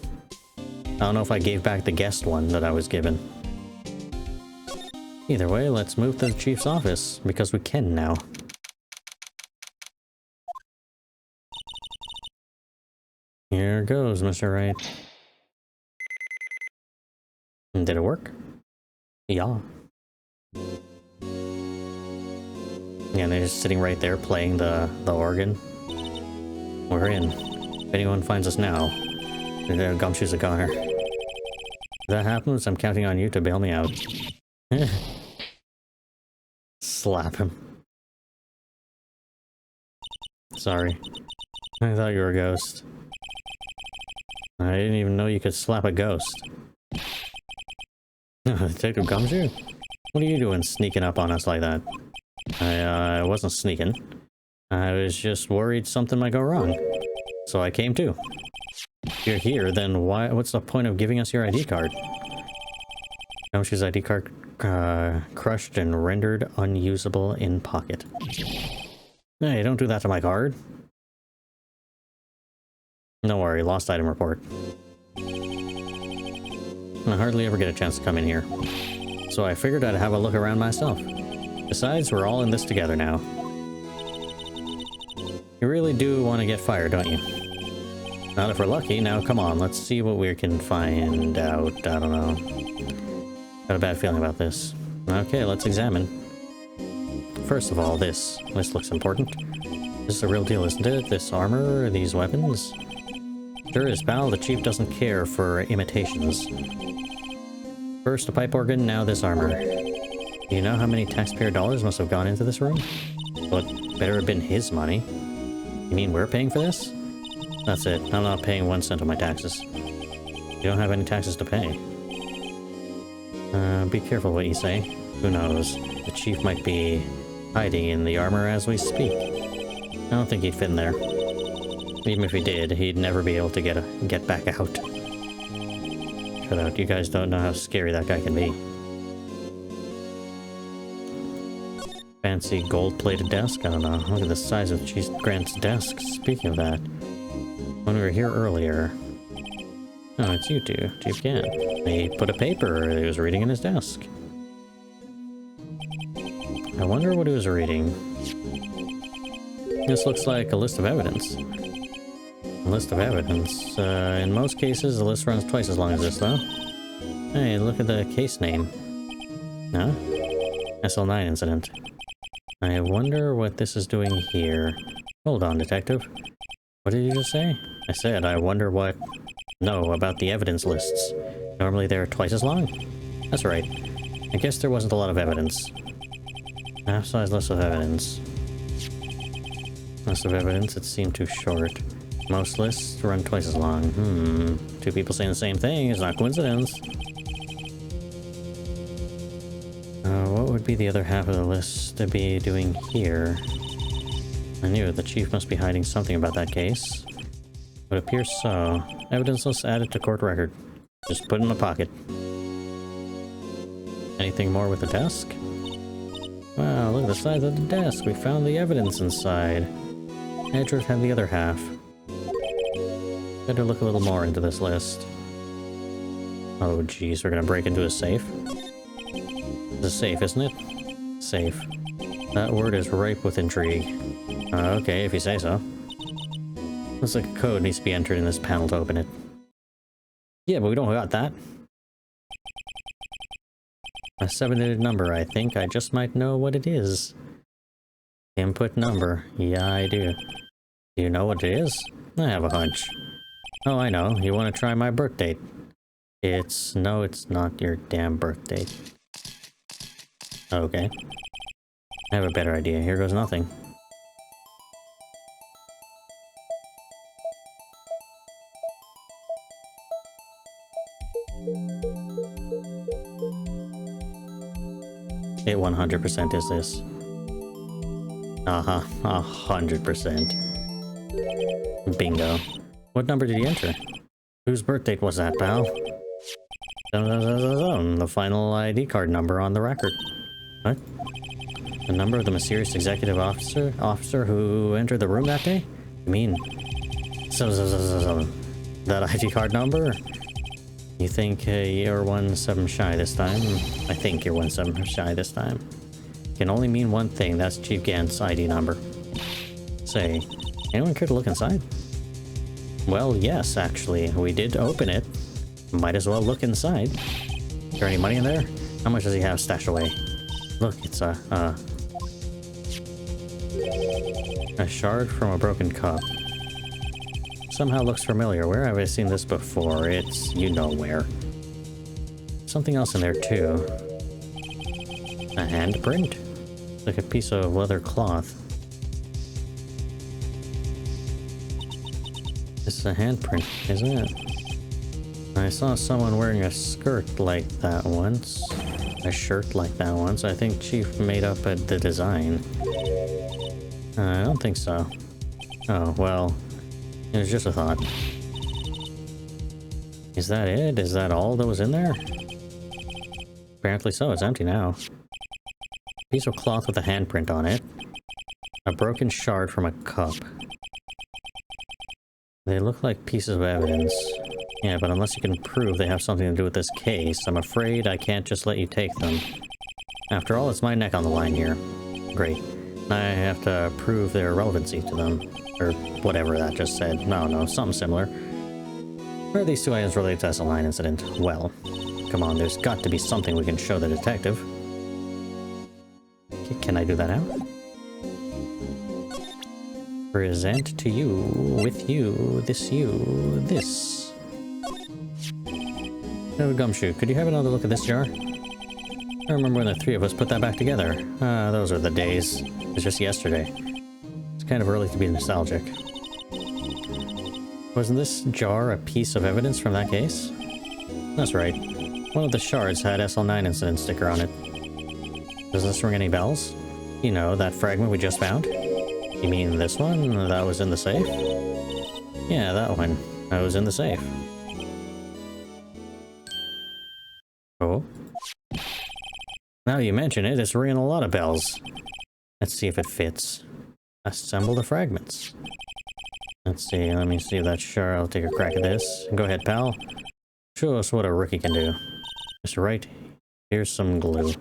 I don't know if I gave back the guest one that I was given. Either way, let's move to the chief's office, because we can now. Here goes, Mr. Wright. Did it work? Yeah. Yeah, they're just sitting right there playing the organ. We're in. If anyone finds us now, their gumshoes are gone. If that happens, I'm counting on you to bail me out. Slap him. Sorry. I thought you were a ghost. I didn't even know you could slap a ghost. Detective Gumshoe? What are you doing sneaking up on us like that? I wasn't sneaking. I was just worried something might go wrong. So I came too. If you're here, then what's the point of giving us your ID card? Gumshoe's ID card crushed and rendered unusable in pocket. Hey, don't do that to my card. Don't worry, lost item report. I hardly ever get a chance to come in here. So I figured I'd have a look around myself. Besides, we're all in this together now. You really do want to get fired, don't you? Not if we're lucky. Now, come on, let's see what we can find out. I don't know. Got a bad feeling about this. Okay, let's examine. First of all, this looks important. This is the real deal, isn't it? This armor, these weapons? Sure is, pal. The chief doesn't care for imitations. First a pipe organ, now this armor. Do you know how many taxpayer dollars must have gone into this room? Well, it better have been his money. You mean we're paying for this? That's it. I'm not paying 1 cent of my taxes. You don't have any taxes to pay. Be careful what you say. Who knows? The chief might be hiding in the armor as we speak. I don't think he'd fit in there. Even if he did, he'd never be able to get back out. Cut out. You guys don't know how scary that guy can be. Fancy gold-plated desk? I don't know. Look at the size of Chief Grant's desk. Speaking of that, when we were here earlier... Oh, it's you two, Chief Gant. He put a paper he was reading in his desk. I wonder what he was reading. This looks like a list of evidence. A list of evidence. In most cases, the list runs twice as long as this, though. Hey, look at the case name. No? SL9 incident. I wonder what this is doing here. Hold on, detective. What did you just say? I said, I wonder what... No, about the evidence lists. Normally they're twice as long? That's right. I guess there wasn't a lot of evidence. Half-size list of evidence. List of evidence, it seemed too short. Most lists run twice as long. Two people saying the same thing is not coincidence. What would be the other half of the list to be doing here? I knew the chief must be hiding something about that case. It appears so. Evidence list added to court record. Just put in my pocket. Anything more with the desk? Wow, look at the size of the desk. We found the evidence inside. Edgeworth had the other half. Better look a little more into this list. Oh geez, we're gonna break into a safe? It's a safe, isn't it? Safe. That word is ripe with intrigue. Okay, if you say so. Looks like a code needs to be entered in this panel to open it. Yeah, but we don't got that. A 7-digit number, I think. I just might know what it is. Input number. Yeah, I do. Do you know what it is? I have a hunch. Oh, I know. You want to try my birth date? No, it's not your damn birth date. Okay. I have a better idea. Here goes nothing. It 100% is this. 100%. Bingo. What number did he enter? Whose birth date was that, pal? The final ID card number on the record. What? The number of the mysterious executive officer who entered the room that day? You mean... that ID card number? You think you're 1-7 shy this time? I think you're 1-7 shy this time. Can only mean one thing, that's Chief Gant's ID number. Say, anyone care to look inside? Well, yes, actually. We did open it. Might as well look inside. Is there any money in there? How much does he have stashed away? Look, it's a shard from a broken cup. Somehow looks familiar. Where have I seen this before? It's you know where. Something else in there too. A handprint? Like a piece of leather cloth. This is a handprint, isn't it? I saw someone wearing a skirt like that once. A shirt like that once. I think Chief made up the design. I don't think so. Oh, well... It was just a thought. Is that it? Is that all that was in there? Apparently so, it's empty now. Piece of cloth with a handprint on it. A broken shard from a cup. They look like pieces of evidence. Yeah, but unless you can prove they have something to do with this case, I'm afraid I can't just let you take them. After all, it's my neck on the line here. Great. I have to prove their relevancy to them. Or whatever that just said. No, something similar. Where are these two items related to SL9 incident? Well, come on, there's got to be something we can show the detective. Can I do that now? Present to you, with you, this. No, Gumshoe, could you have another look at this jar? I remember when the three of us put that back together. Those are the days. It was just yesterday. Kind of early to be nostalgic. Wasn't this jar a piece of evidence from that case? That's right. One of the shards had SL9 incident sticker on it. Does this ring any bells? You know, that fragment we just found? You mean this one? That was in the safe? Yeah, that one. That was in the safe. Oh. Now you mention it, it's ringing a lot of bells. Let's see if it fits. Assemble the fragments. Let's see, let me see if that's sure. I'll take a crack at this. Go ahead, pal. Show us what a rookie can do. Mr. Wright, here's some glue.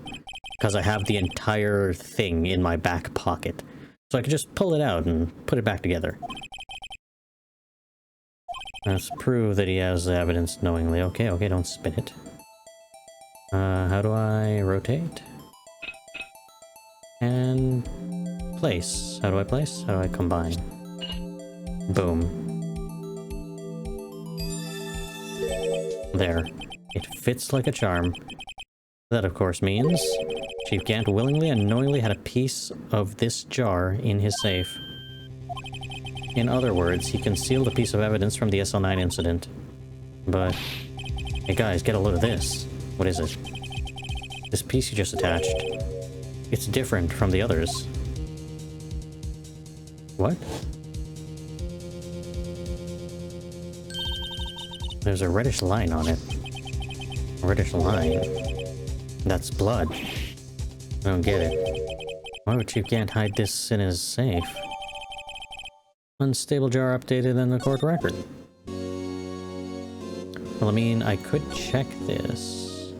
Because I have the entire thing in my back pocket. So I could just pull it out and put it back together. Let's prove that he has the evidence knowingly. Okay, don't spin it. How do I rotate? And place. How do I place? How do I combine? Boom. There. It fits like a charm. That, of course, means Chief Gant willingly and knowingly had a piece of this jar in his safe. In other words, he concealed a piece of evidence from the SL9 incident. But, hey guys, get a load of this. What is it? This piece you just attached. It's different from the others. What? There's a reddish line on it. A reddish line. That's blood. I don't get it. Why would Chief Gant hide this in his safe? Unstable jar updated in the court record. Well, I mean, I could check this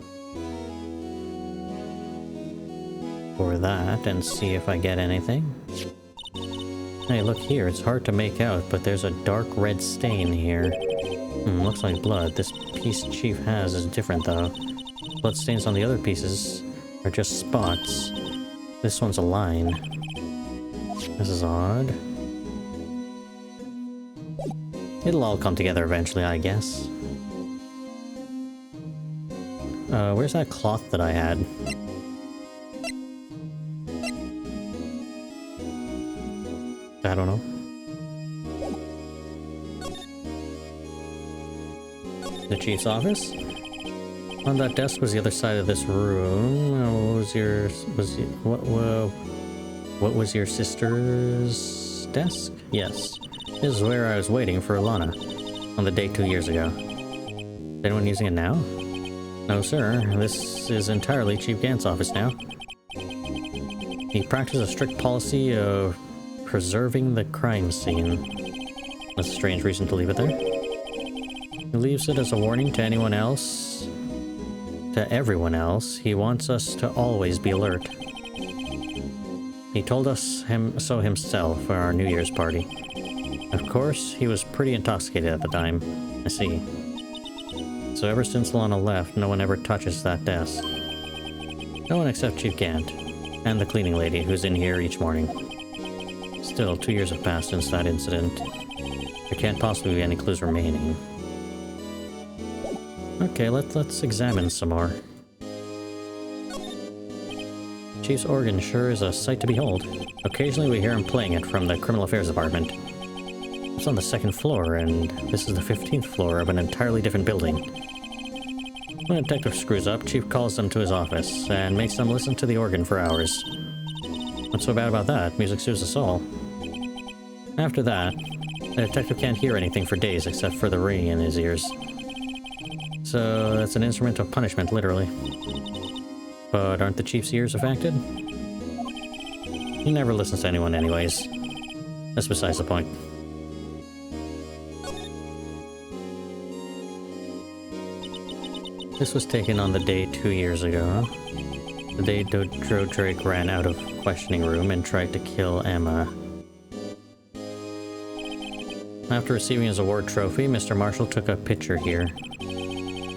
for that and see if I get anything. Hey, look here. It's hard to make out, but there's a dark red stain here. Looks like blood. This piece Chief has is different, though. Blood stains on the other pieces are just spots. This one's a line. This is odd. It'll all come together eventually, I guess. Where's that cloth that I had? I don't know. The chief's office? On that desk was the other side of this room. What was your sister's desk? Yes. This is where I was waiting for Alana on the date 2 years ago. Is anyone using it now? No, sir. This is entirely Chief Gant's office now. He practices a strict policy of preserving the crime scene. That's a strange reason to leave it there. He leaves it as a warning to anyone else, to everyone else. He wants us to always be alert. He told us so himself for our New Year's party. Of course, he was pretty intoxicated at the time. I see. So ever since Lana left, no one ever touches that desk. No one except Chief Gant, and the cleaning lady who's in here each morning. Still, 2 years have passed since that incident. There can't possibly be any clues remaining. Okay, let's examine some more. Chief's organ sure is a sight to behold. Occasionally we hear him playing it from the Criminal Affairs Department. It's on the 2nd floor, and this is the 15th floor of an entirely different building. When a detective screws up, Chief calls them to his office, and makes them listen to the organ for hours. What's so bad about that? Music soothes us all. After that, the detective can't hear anything for days except for the ringing in his ears. So that's an instrument of punishment, literally. But aren't the Chief's ears affected? He never listens to anyone anyways. That's besides the point. This was taken on the day 2 years ago. The day Joe Drake ran out of questioning room and tried to kill Emma. After receiving his award trophy, Mr. Marshall took a picture here.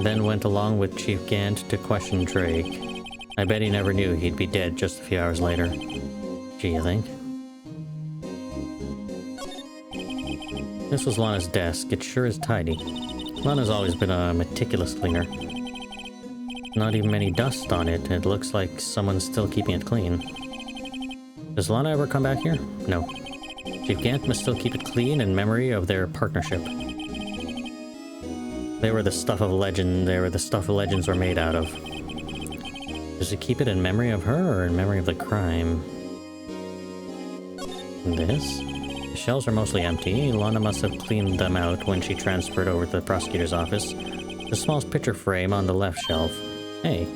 Then went along with Chief Gant to question Drake. I bet he never knew he'd be dead just a few hours later. Gee, you think? This was Lana's desk. It sure is tidy. Lana's always been a meticulous cleaner. Not even any dust on it. It looks like someone's still keeping it clean. Does Lana ever come back here? No. Chief Gant must still keep it clean in memory of their partnership. They were the stuff of legend. They were the stuff legends were made out of. Does it keep it in memory of her or in memory of the crime? This? The shelves are mostly empty. Lana must have cleaned them out when she transferred over to the prosecutor's office. The small picture frame on the left shelf. Hey,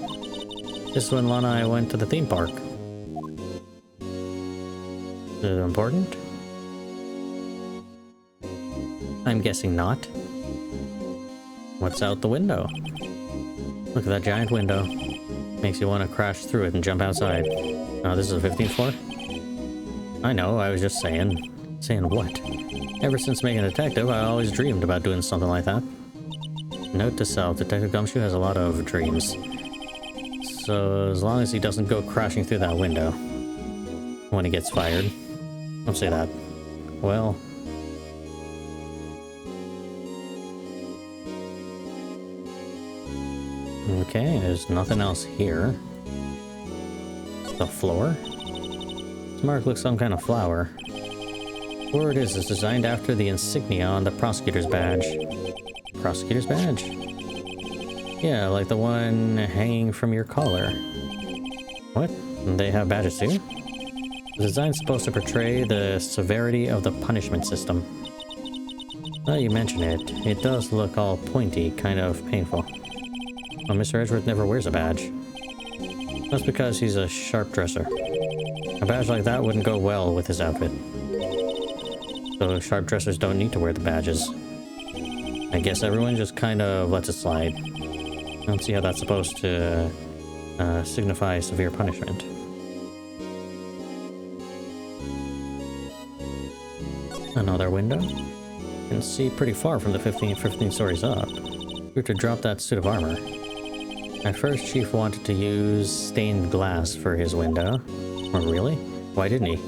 this is when Lana and I went to the theme park. Is it important? I'm guessing not. What's out the window? Look at that giant window. Makes you want to crash through it and jump outside. Oh, this is the 15th floor? I know, I was just saying. Saying what? Ever since being a detective, I always dreamed about doing something like that. Note to self, Detective Gumshoe has a lot of dreams. So, as long as he doesn't go crashing through that window when he gets fired. Don't say that. Well... Okay, there's nothing else here. The floor? This mark looks some kind of flower. Whatever it is designed after the insignia on the prosecutor's badge. Prosecutor's badge? Yeah, like the one hanging from your collar. What? They have badges too? The design's supposed to portray the severity of the punishment system. Now you mention it, it does look all pointy, kind of painful. Well, Mr. Edgeworth never wears a badge. That's because he's a sharp dresser. A badge like that wouldn't go well with his outfit. So sharp dressers don't need to wear the badges. I guess everyone just kind of lets it slide. I don't see how that's supposed to signify severe punishment. Another window? You can see pretty far from the 15 stories up. You're to drop that suit of armor. At first, Chief wanted to use stained glass for his window. Oh, really? Why didn't he?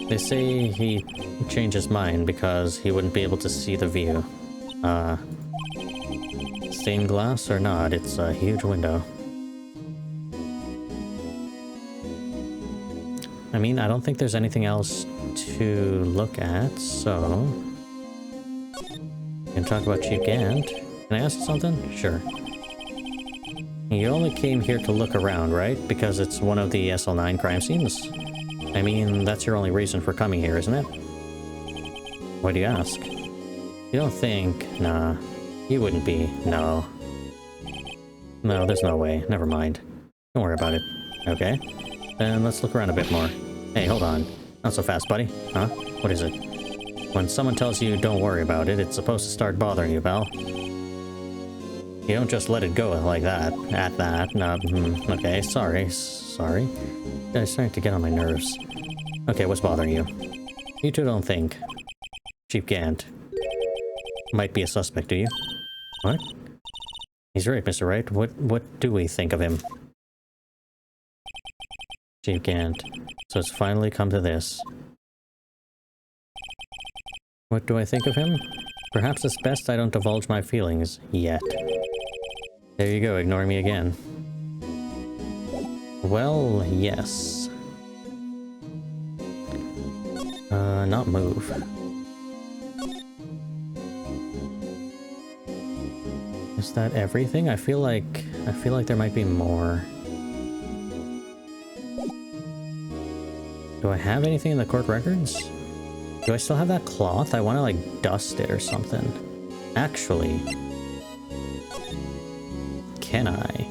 They say he changed his mind because he wouldn't be able to see the view. Stained glass or not, it's a huge window. I mean, I don't think there's anything else to look at, so... We can talk about Chief Gant. Can I ask you something? Sure. You only came here to look around, right? Because it's one of the SL9 crime scenes? I mean, that's your only reason for coming here, isn't it? Why do you ask? You don't think... Nah. You wouldn't be. No. No, there's no way. Never mind. Don't worry about it. Okay? Then let's look around a bit more. Hey, hold on. Not so fast, buddy. Huh? What is it? When someone tells you don't worry about it, it's supposed to start bothering you, pal. You don't just let it go like that. At that. No, okay, sorry. Sorry. It's starting to get on my nerves. Okay, what's bothering you? You two don't think Chief Gant might be a suspect, do you? What? He's right, Mr. Wright. What do we think of him? Chief Gant. So it's finally come to this. What do I think of him? Perhaps it's best I don't divulge my feelings yet. There you go, ignoring me again. Well, yes. Not move. Is that everything? I feel like there might be more. Do I have anything in the court records? Do I still have that cloth? I want to like dust it or something. Actually, can I?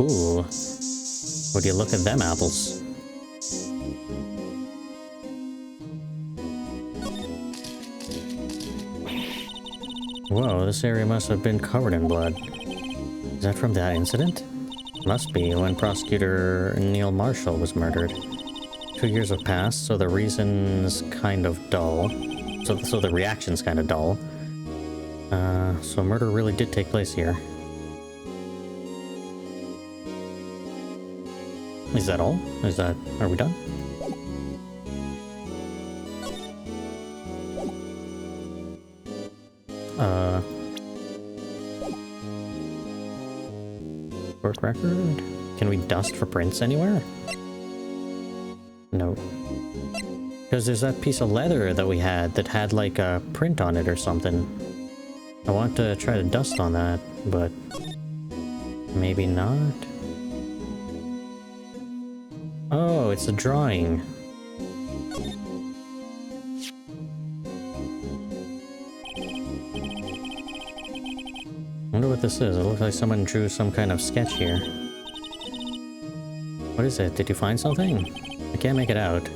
Ooh, would you look at them apples? Whoa, this area must have been covered in blood. Is that from that incident? Must be, when Prosecutor Neil Marshall was murdered. 2 years have passed, so the reason's kind of dull. So the reaction's kind of dull. So murder really did take place here. Is that all? Are we done? Court record? Can we dust for prints anywhere? No. Because there's that piece of leather that we had that had like a print on it or something. I want to try to dust on that, but maybe not. Oh, it's a drawing. Wonder what this is. It looks like someone drew some kind of sketch here. What is it? Did you find something? I can't make it out.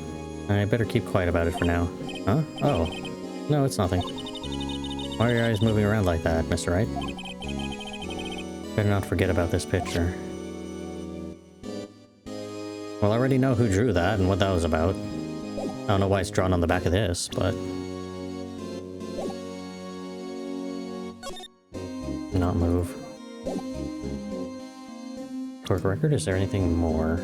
I better keep quiet about it for now. Huh? Oh. No, it's nothing. Why are your eyes moving around like that, Mr. Wright? Better not forget about this picture. Well, I already know who drew that and what that was about. I don't know why it's drawn on the back of this, but... not move. Court record? Is there anything more?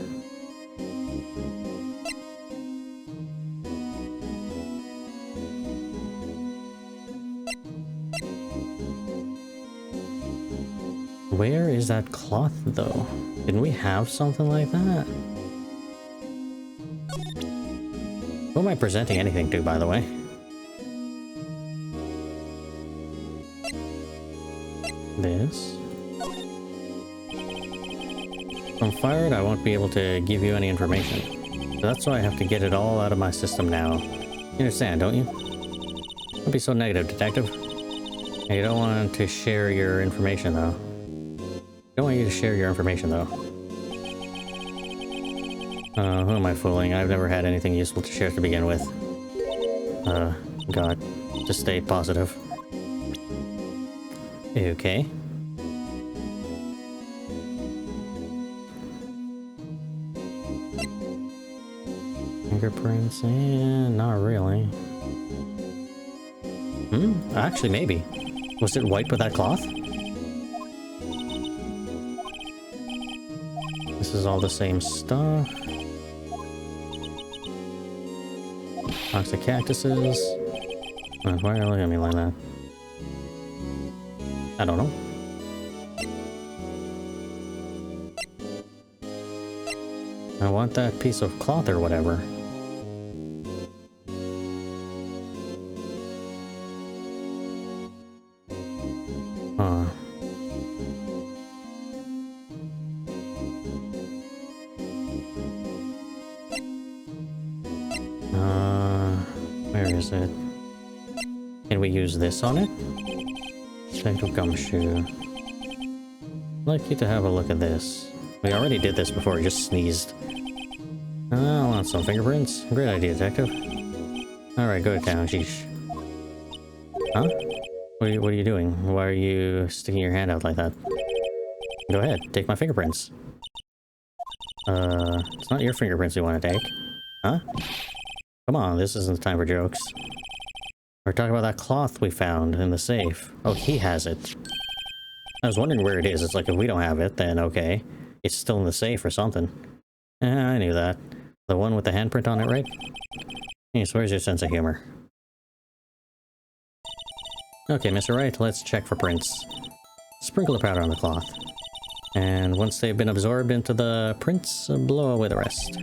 Where is that cloth, though? Didn't we have something like that? Who am I presenting anything to, by the way? This. If I'm fired, I won't be able to give you any information. So that's why I have to get it all out of my system now. You understand, don't you? Don't be so negative, detective. You don't want to share your information, though. I don't want you to share your information, though. Who am I fooling? I've never had anything useful to share to begin with. God. Just stay positive. Okay. Fingerprints? Not really. Actually, maybe. Was it white with that cloth? This is all the same stuff. Toxic cactuses. Why are you looking at me like that? I don't know. I want that piece of cloth or whatever. Huh. Where is it? Can we use this on it? Technical gumshoe. I'd like you to have a look at this. We already did this before, we just sneezed. I want some fingerprints. Great idea, detective. Alright, go to town, sheesh. Huh? What are you doing? Why are you sticking your hand out like that? Go ahead, take my fingerprints. It's not your fingerprints we want to take. Huh? Come on, this isn't the time for jokes. We're talking about that cloth we found in the safe. Oh, he has it. I was wondering where it is. It's like, if we don't have it, then okay. It's still in the safe or something. I knew that. The one with the handprint on it, right? Yes, where's your sense of humor? Okay, Mr. Wright, let's check for prints. Sprinkle the powder on the cloth. And once they've been absorbed into the prints, blow away the rest.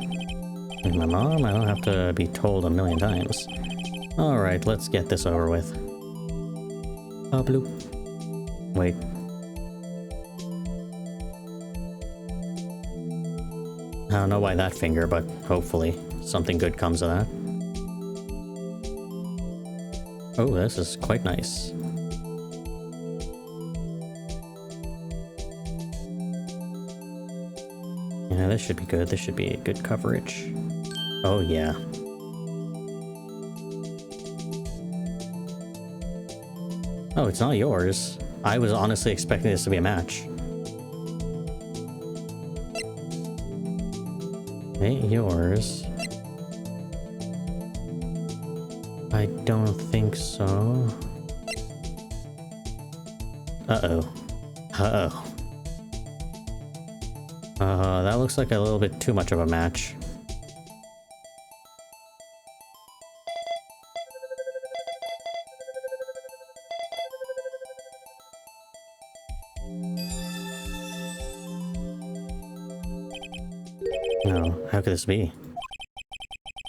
Like my mom, I don't have to be told a million times. Alright, let's get this over with. Bloop. Wait. I don't know why that finger, but hopefully something good comes of that. Oh, this is quite nice. Yeah, this should be good. This should be good coverage. Oh, yeah. Oh, it's not yours. I was honestly expecting this to be a match. Ain't yours. I don't think so. Uh-oh. Uh-oh. That looks like a little bit too much of a match. No, how could this be?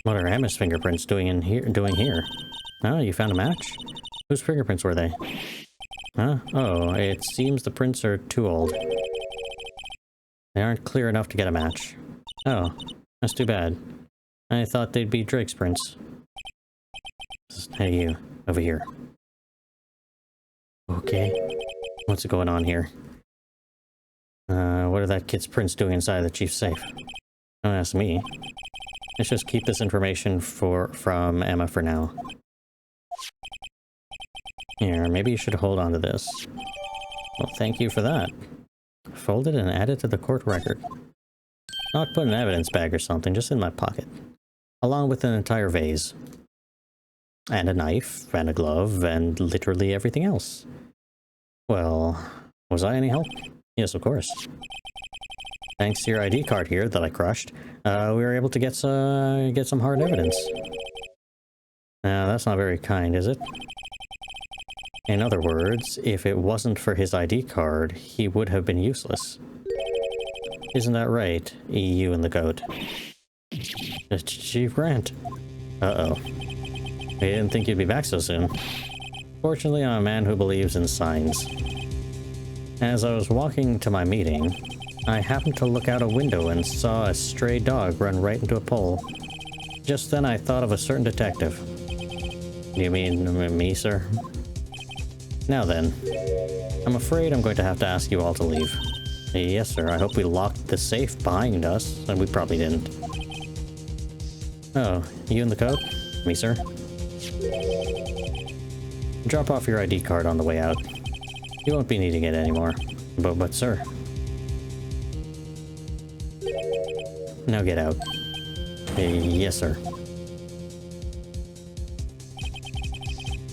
What are Emma's fingerprints doing here? Oh, you found a match? Whose fingerprints were they? Huh? Oh, it seems the prints are too old. They aren't clear enough to get a match. Oh, that's too bad. I thought they'd be Drake's prints. Hey, you. Over here. Okay. What's going on here? What are that kid's prints doing inside the chief's safe? Don't ask me. Let's just keep this information from Emma for now. Here, maybe you should hold on to this. Well, thank you for that. Fold it and add it to the court record. Not put in an evidence bag or something, just in my pocket. Along with an entire vase. And a knife, and a glove, and literally everything else. Well, was I any help? Yes, of course. Thanks to your ID card here that I crushed, we were able to get some hard evidence. Now, that's not very kind, is it? In other words, if it wasn't for his ID card, he would have been useless. Isn't that right, you and the goat? Chief Grant. Uh-oh. I didn't think you'd be back so soon. Fortunately, I'm a man who believes in signs. As I was walking to my meeting, I happened to look out a window and saw a stray dog run right into a pole. Just then I thought of a certain detective. You mean me, sir? Now then, I'm afraid I'm going to have to ask you all to leave. Yes, sir. I hope we locked the safe behind us, and we probably didn't. Oh, you in the coat? Me, sir? Drop off your ID card on the way out. You won't be needing it anymore. But sir. Now get out. Yes, sir.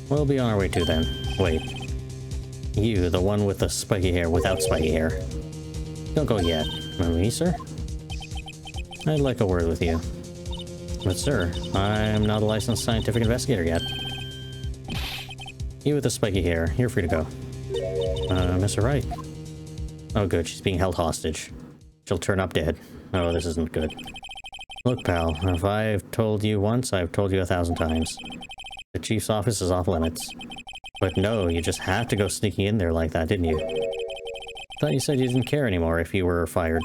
We'll be on our way too then. Wait. You, the one with the spiky hair without spiky hair. Don't go yet. Me, sir? I'd like a word with you. But sir, I'm not a licensed scientific investigator yet. You with the spiky hair, you're free to go. Mr. Wright. Oh good, she's being held hostage. She'll turn up dead. Oh, this isn't good. Look, pal, if I've told you once, I've told you 1,000 times. The chief's office is off limits. But no, you just had to go sneaking in there like that, didn't you? Thought you said you didn't care anymore if you were fired.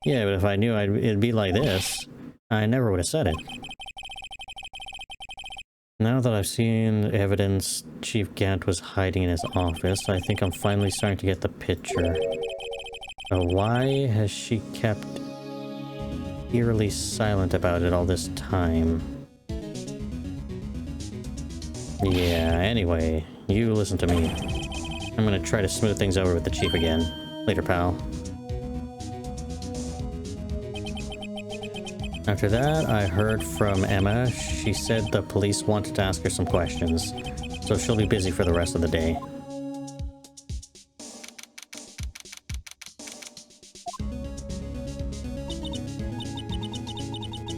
Yeah, but if I knew it'd be like this, I never would have said it. Now that I've seen evidence Chief Gant was hiding in his office, I think I'm finally starting to get the picture. Why has she kept eerily silent about it all this time? Yeah, anyway, you listen to me. I'm gonna try to smooth things over with the chief again. Later, pal. After that, I heard from Emma. She said the police wanted to ask her some questions, so she'll be busy for the rest of the day.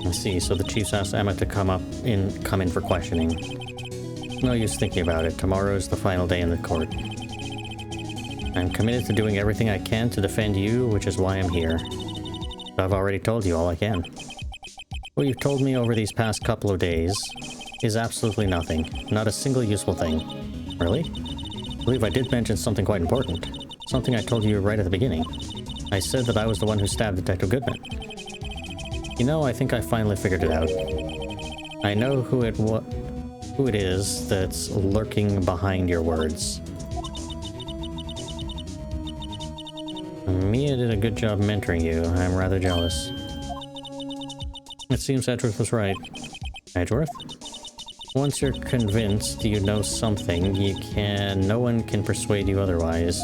I see, so the chief's asked Emma to come in for questioning. No use thinking about it. Tomorrow is the final day in the court. I'm committed to doing everything I can to defend you, which is why I'm here. But I've already told you all I can. What you've told me over these past couple of days is absolutely nothing. Not a single useful thing. Really? I believe I did mention something quite important. Something I told you right at the beginning. I said that I was the one who stabbed Detective Goodman. You know, I think I finally figured it out. I know who it is that's lurking behind your words. Mia did a good job mentoring you. I'm rather jealous. It seems Edgeworth was right. Edgeworth? Once you're convinced you know something, no one can persuade you otherwise.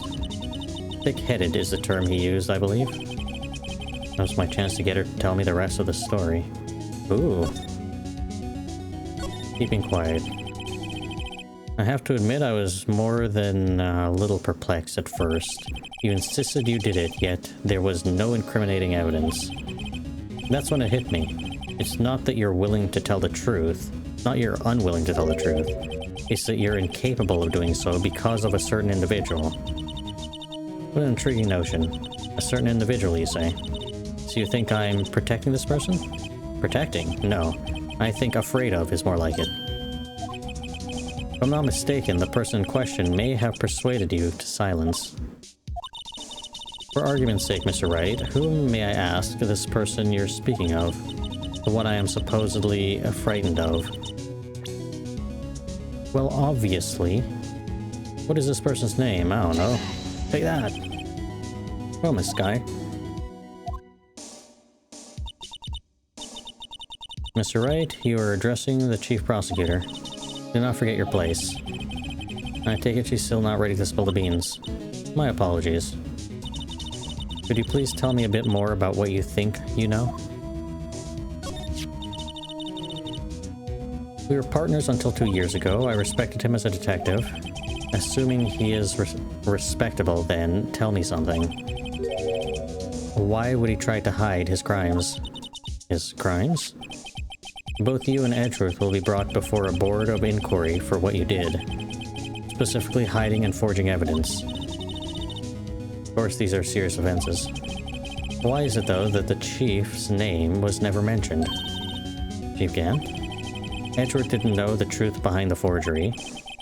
Thick-headed is the term he used, I believe. That was my chance to get her to tell me the rest of the story. Ooh. Keeping quiet. I have to admit I was more than a little perplexed at first. You insisted you did it, yet there was no incriminating evidence. That's when it hit me. It's not that you're willing to tell the truth. It's not you're unwilling to tell the truth. It's that you're incapable of doing so because of a certain individual. What an intriguing notion. A certain individual, you say? So you think I'm protecting this person? Protecting? No. I think afraid of is more like it. If I'm not mistaken, the person in question may have persuaded you to silence. For argument's sake, Mr. Wright, whom may I ask this person you're speaking of? The one I am supposedly frightened of. Well, obviously. What is this person's name? I don't know. Take that. Well, Miss Sky. Mr. Wright, you are addressing the Chief Prosecutor. Do not forget your place. I take it she's still not ready to spill the beans. My apologies. Could you please tell me a bit more about what you think you know? We were partners until 2 years ago. I respected him as a detective. Assuming he is respectable, then tell me something. Why would he try to hide his crimes? His crimes? Both you and Edgeworth will be brought before a board of inquiry for what you did. Specifically hiding and forging evidence. Of course, these are serious offenses. Why is it, though, that the Chief's name was never mentioned? Chief Gant? Edgeworth didn't know the truth behind the forgery,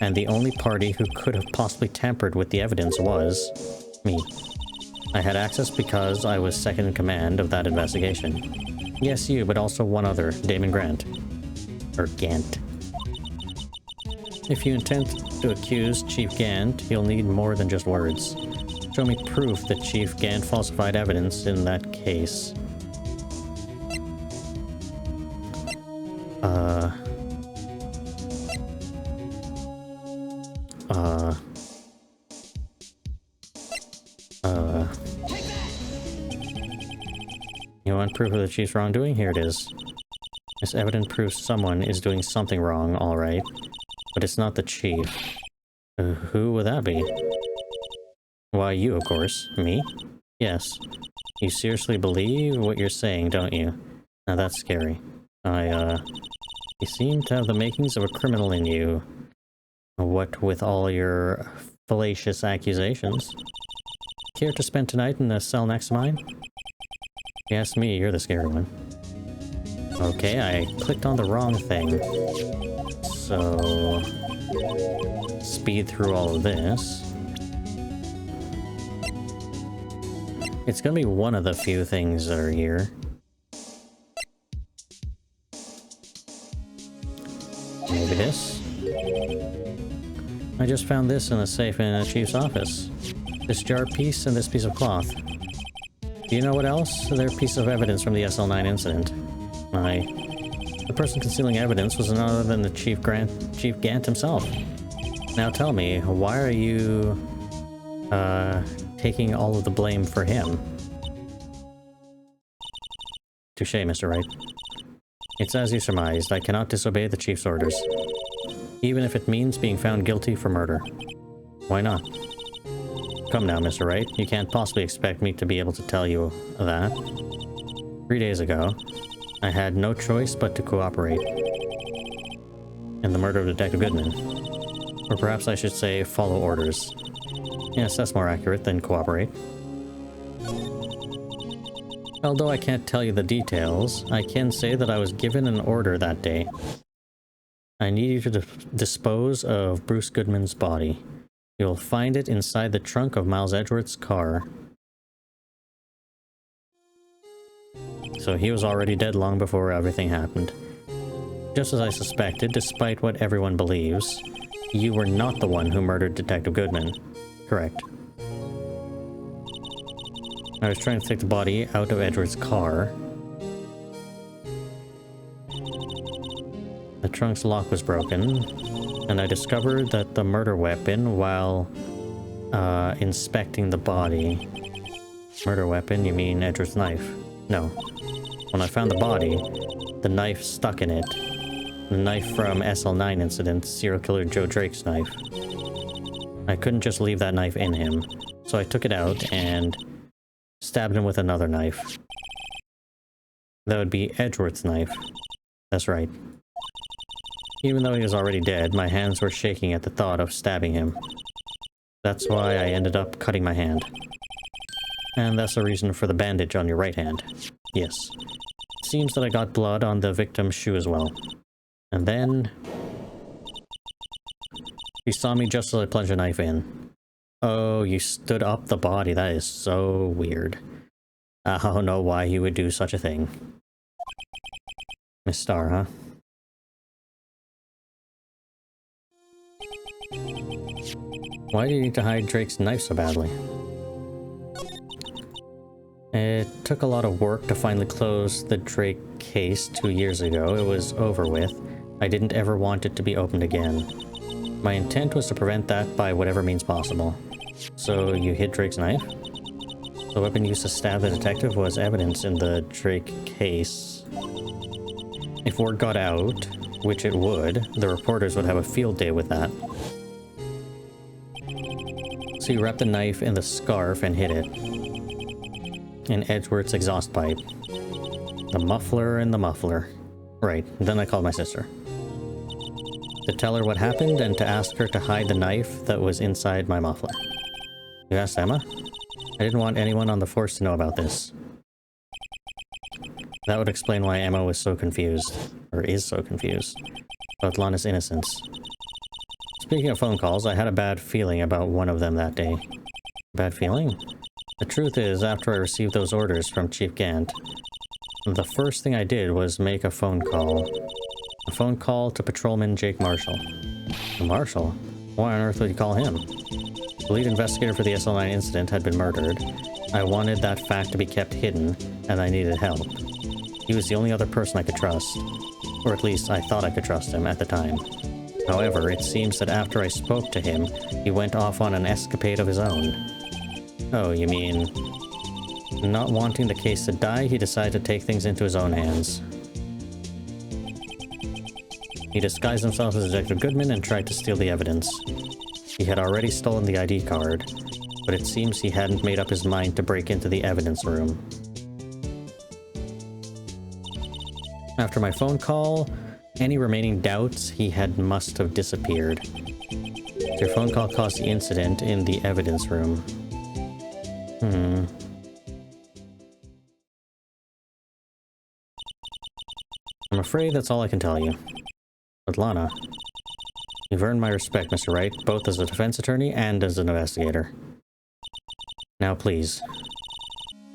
and the only party who could have possibly tampered with the evidence was me. I had access because I was second in command of that investigation. Yes, you, but also one other, Damon Grant. Or Gant. If you intend to accuse Chief Gant, you'll need more than just words. Show me proof that Chief Gant falsified evidence in that case. You want proof of the Chief's wrongdoing? Here it is. This evidence proves someone is doing something wrong, alright. But it's not the Chief. Who would that be? Why, you, of course. Me? Yes. You seriously believe what you're saying, don't you? Now that's scary. You seem to have the makings of a criminal in you. What with all your fallacious accusations? Care to spend tonight in the cell next to mine? If you ask me, you're the scary one. Okay, I clicked on the wrong thing. So... speed through all of this. It's gonna be one of the few things that are here. Maybe this? I just found this in a safe in a chief's office. This jar piece and this piece of cloth. Do you know what else? They're pieces of evidence from the SL9 incident. The person concealing evidence was none other than the Chief Gant himself. Now tell me, why are you taking all of the blame for him? Touché, Mr. Wright. It's as you surmised. I cannot disobey the Chief's orders. Even if it means being found guilty for murder. Why not? Come now, Mr. Wright. You can't possibly expect me to be able to tell you that. 3 days ago, I had no choice but to cooperate in the murder of Detective Goodman. Or perhaps I should say follow orders. Yes, that's more accurate than cooperate. Although I can't tell you the details, I can say that I was given an order that day. I need you to dispose of Bruce Goodman's body. You'll find it inside the trunk of Miles Edgeworth's car. So he was already dead long before everything happened. Just as I suspected, despite what everyone believes, you were not the one who murdered Detective Goodman. Correct. I was trying to take the body out of Edgeworth's car. The trunk's lock was broken, and I discovered that the murder weapon while inspecting the body. Murder weapon, you mean Edgeworth's knife? No. When I found the body, the knife stuck in it. The knife from SL9 incident, serial killer Joe Drake's knife. I couldn't just leave that knife in him, so I took it out and stabbed him with another knife. That would be Edgeworth's knife. That's right. Even though he was already dead, my hands were shaking at the thought of stabbing him. That's why I ended up cutting my hand. And that's the reason for the bandage on your right hand. Yes. Seems that I got blood on the victim's shoe as well. And then... he saw me just as I plunged a knife in. Oh, you stood up the body. That is so weird. I don't know why you would do such a thing. Miss Star, huh? Why do you need to hide Drake's knife so badly? It took a lot of work to finally close the Drake case 2 years ago. It was over with. I didn't ever want it to be opened again. My intent was to prevent that by whatever means possible. So you hid Drake's knife? The weapon used to stab the detective was evidence in the Drake case. If word got out, which it would, the reporters would have a field day with that. So you wrapped the knife in the scarf and hid it. In Edgeworth's exhaust pipe. The muffler and the muffler. Right, then I called my sister. To tell her what happened and to ask her to hide the knife that was inside my muffler. You asked Emma? I didn't want anyone on the force to know about this. That would explain why Emma was so confused. Or is so confused. About Lana's innocence. Speaking of phone calls, I had a bad feeling about one of them that day. Bad feeling? The truth is, after I received those orders from Chief Gant, the first thing I did was make a phone call. A phone call to Patrolman Jake Marshall. Marshall? Why on earth would you call him? The lead investigator for the SL9 incident had been murdered. I wanted that fact to be kept hidden, and I needed help. He was the only other person I could trust. Or at least I thought I could trust him at the time. However, it seems that after I spoke to him, he went off on an escapade of his own. Oh, you mean... not wanting the case to die, he decided to take things into his own hands. He disguised himself as Detective Goodman and tried to steal the evidence. He had already stolen the ID card, but it seems he hadn't made up his mind to break into the evidence room. After my phone call, any remaining doubts must have disappeared. Your phone call caused the incident in the evidence room. I'm afraid that's all I can tell you. But Lana, you've earned my respect, Mr. Wright, both as a defense attorney and as an investigator. Now please,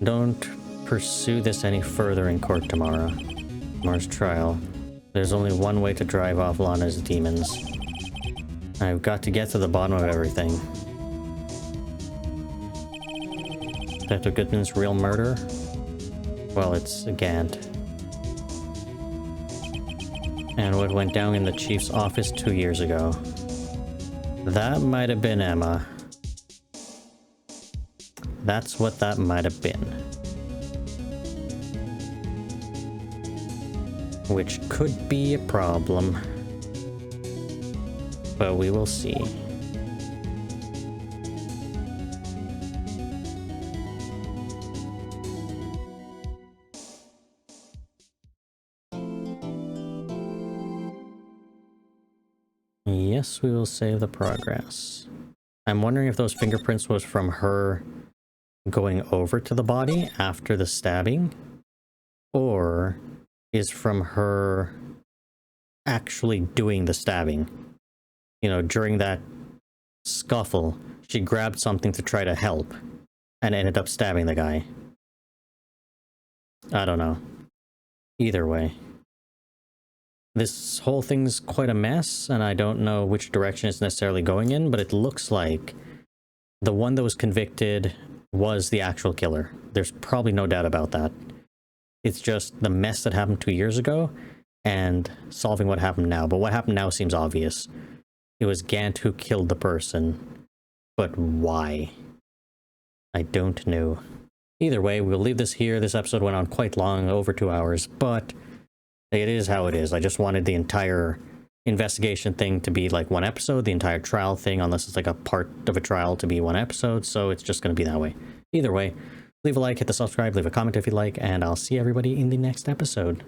don't pursue this any further in court tomorrow. Tomorrow's trial. There's only one way to drive off Lana's demons. I've got to get to the bottom of everything. Detective Goodman's real murder? Well, it's a Gant. And what went down in the chief's office 2 years ago. That might have been Emma. That's what that might have been. Which could be a problem. But we will see. Yes, we will save the progress. I'm wondering if those fingerprints was from her going over to the body after the stabbing, or is from her actually doing the stabbing. You know, during that scuffle, she grabbed something to try to help and ended up stabbing the guy. I don't know. Either way. This whole thing's quite a mess, and I don't know which direction it's necessarily going in, but it looks like the one that was convicted was the actual killer. There's probably no doubt about that. It's just the mess that happened 2 years ago and solving what happened now. But what happened now seems obvious. It was Gant who killed the person. But why? I don't know. Either way, we'll leave this here. This episode went on quite long, over 2 hours, but it is how it is. I just wanted the entire investigation thing to be like one episode, the entire trial thing, unless it's like a part of a trial, to be one episode, so it's just going to be that way. Either way, leave a like, hit the subscribe, leave a comment if you like, and I'll see everybody in the next episode.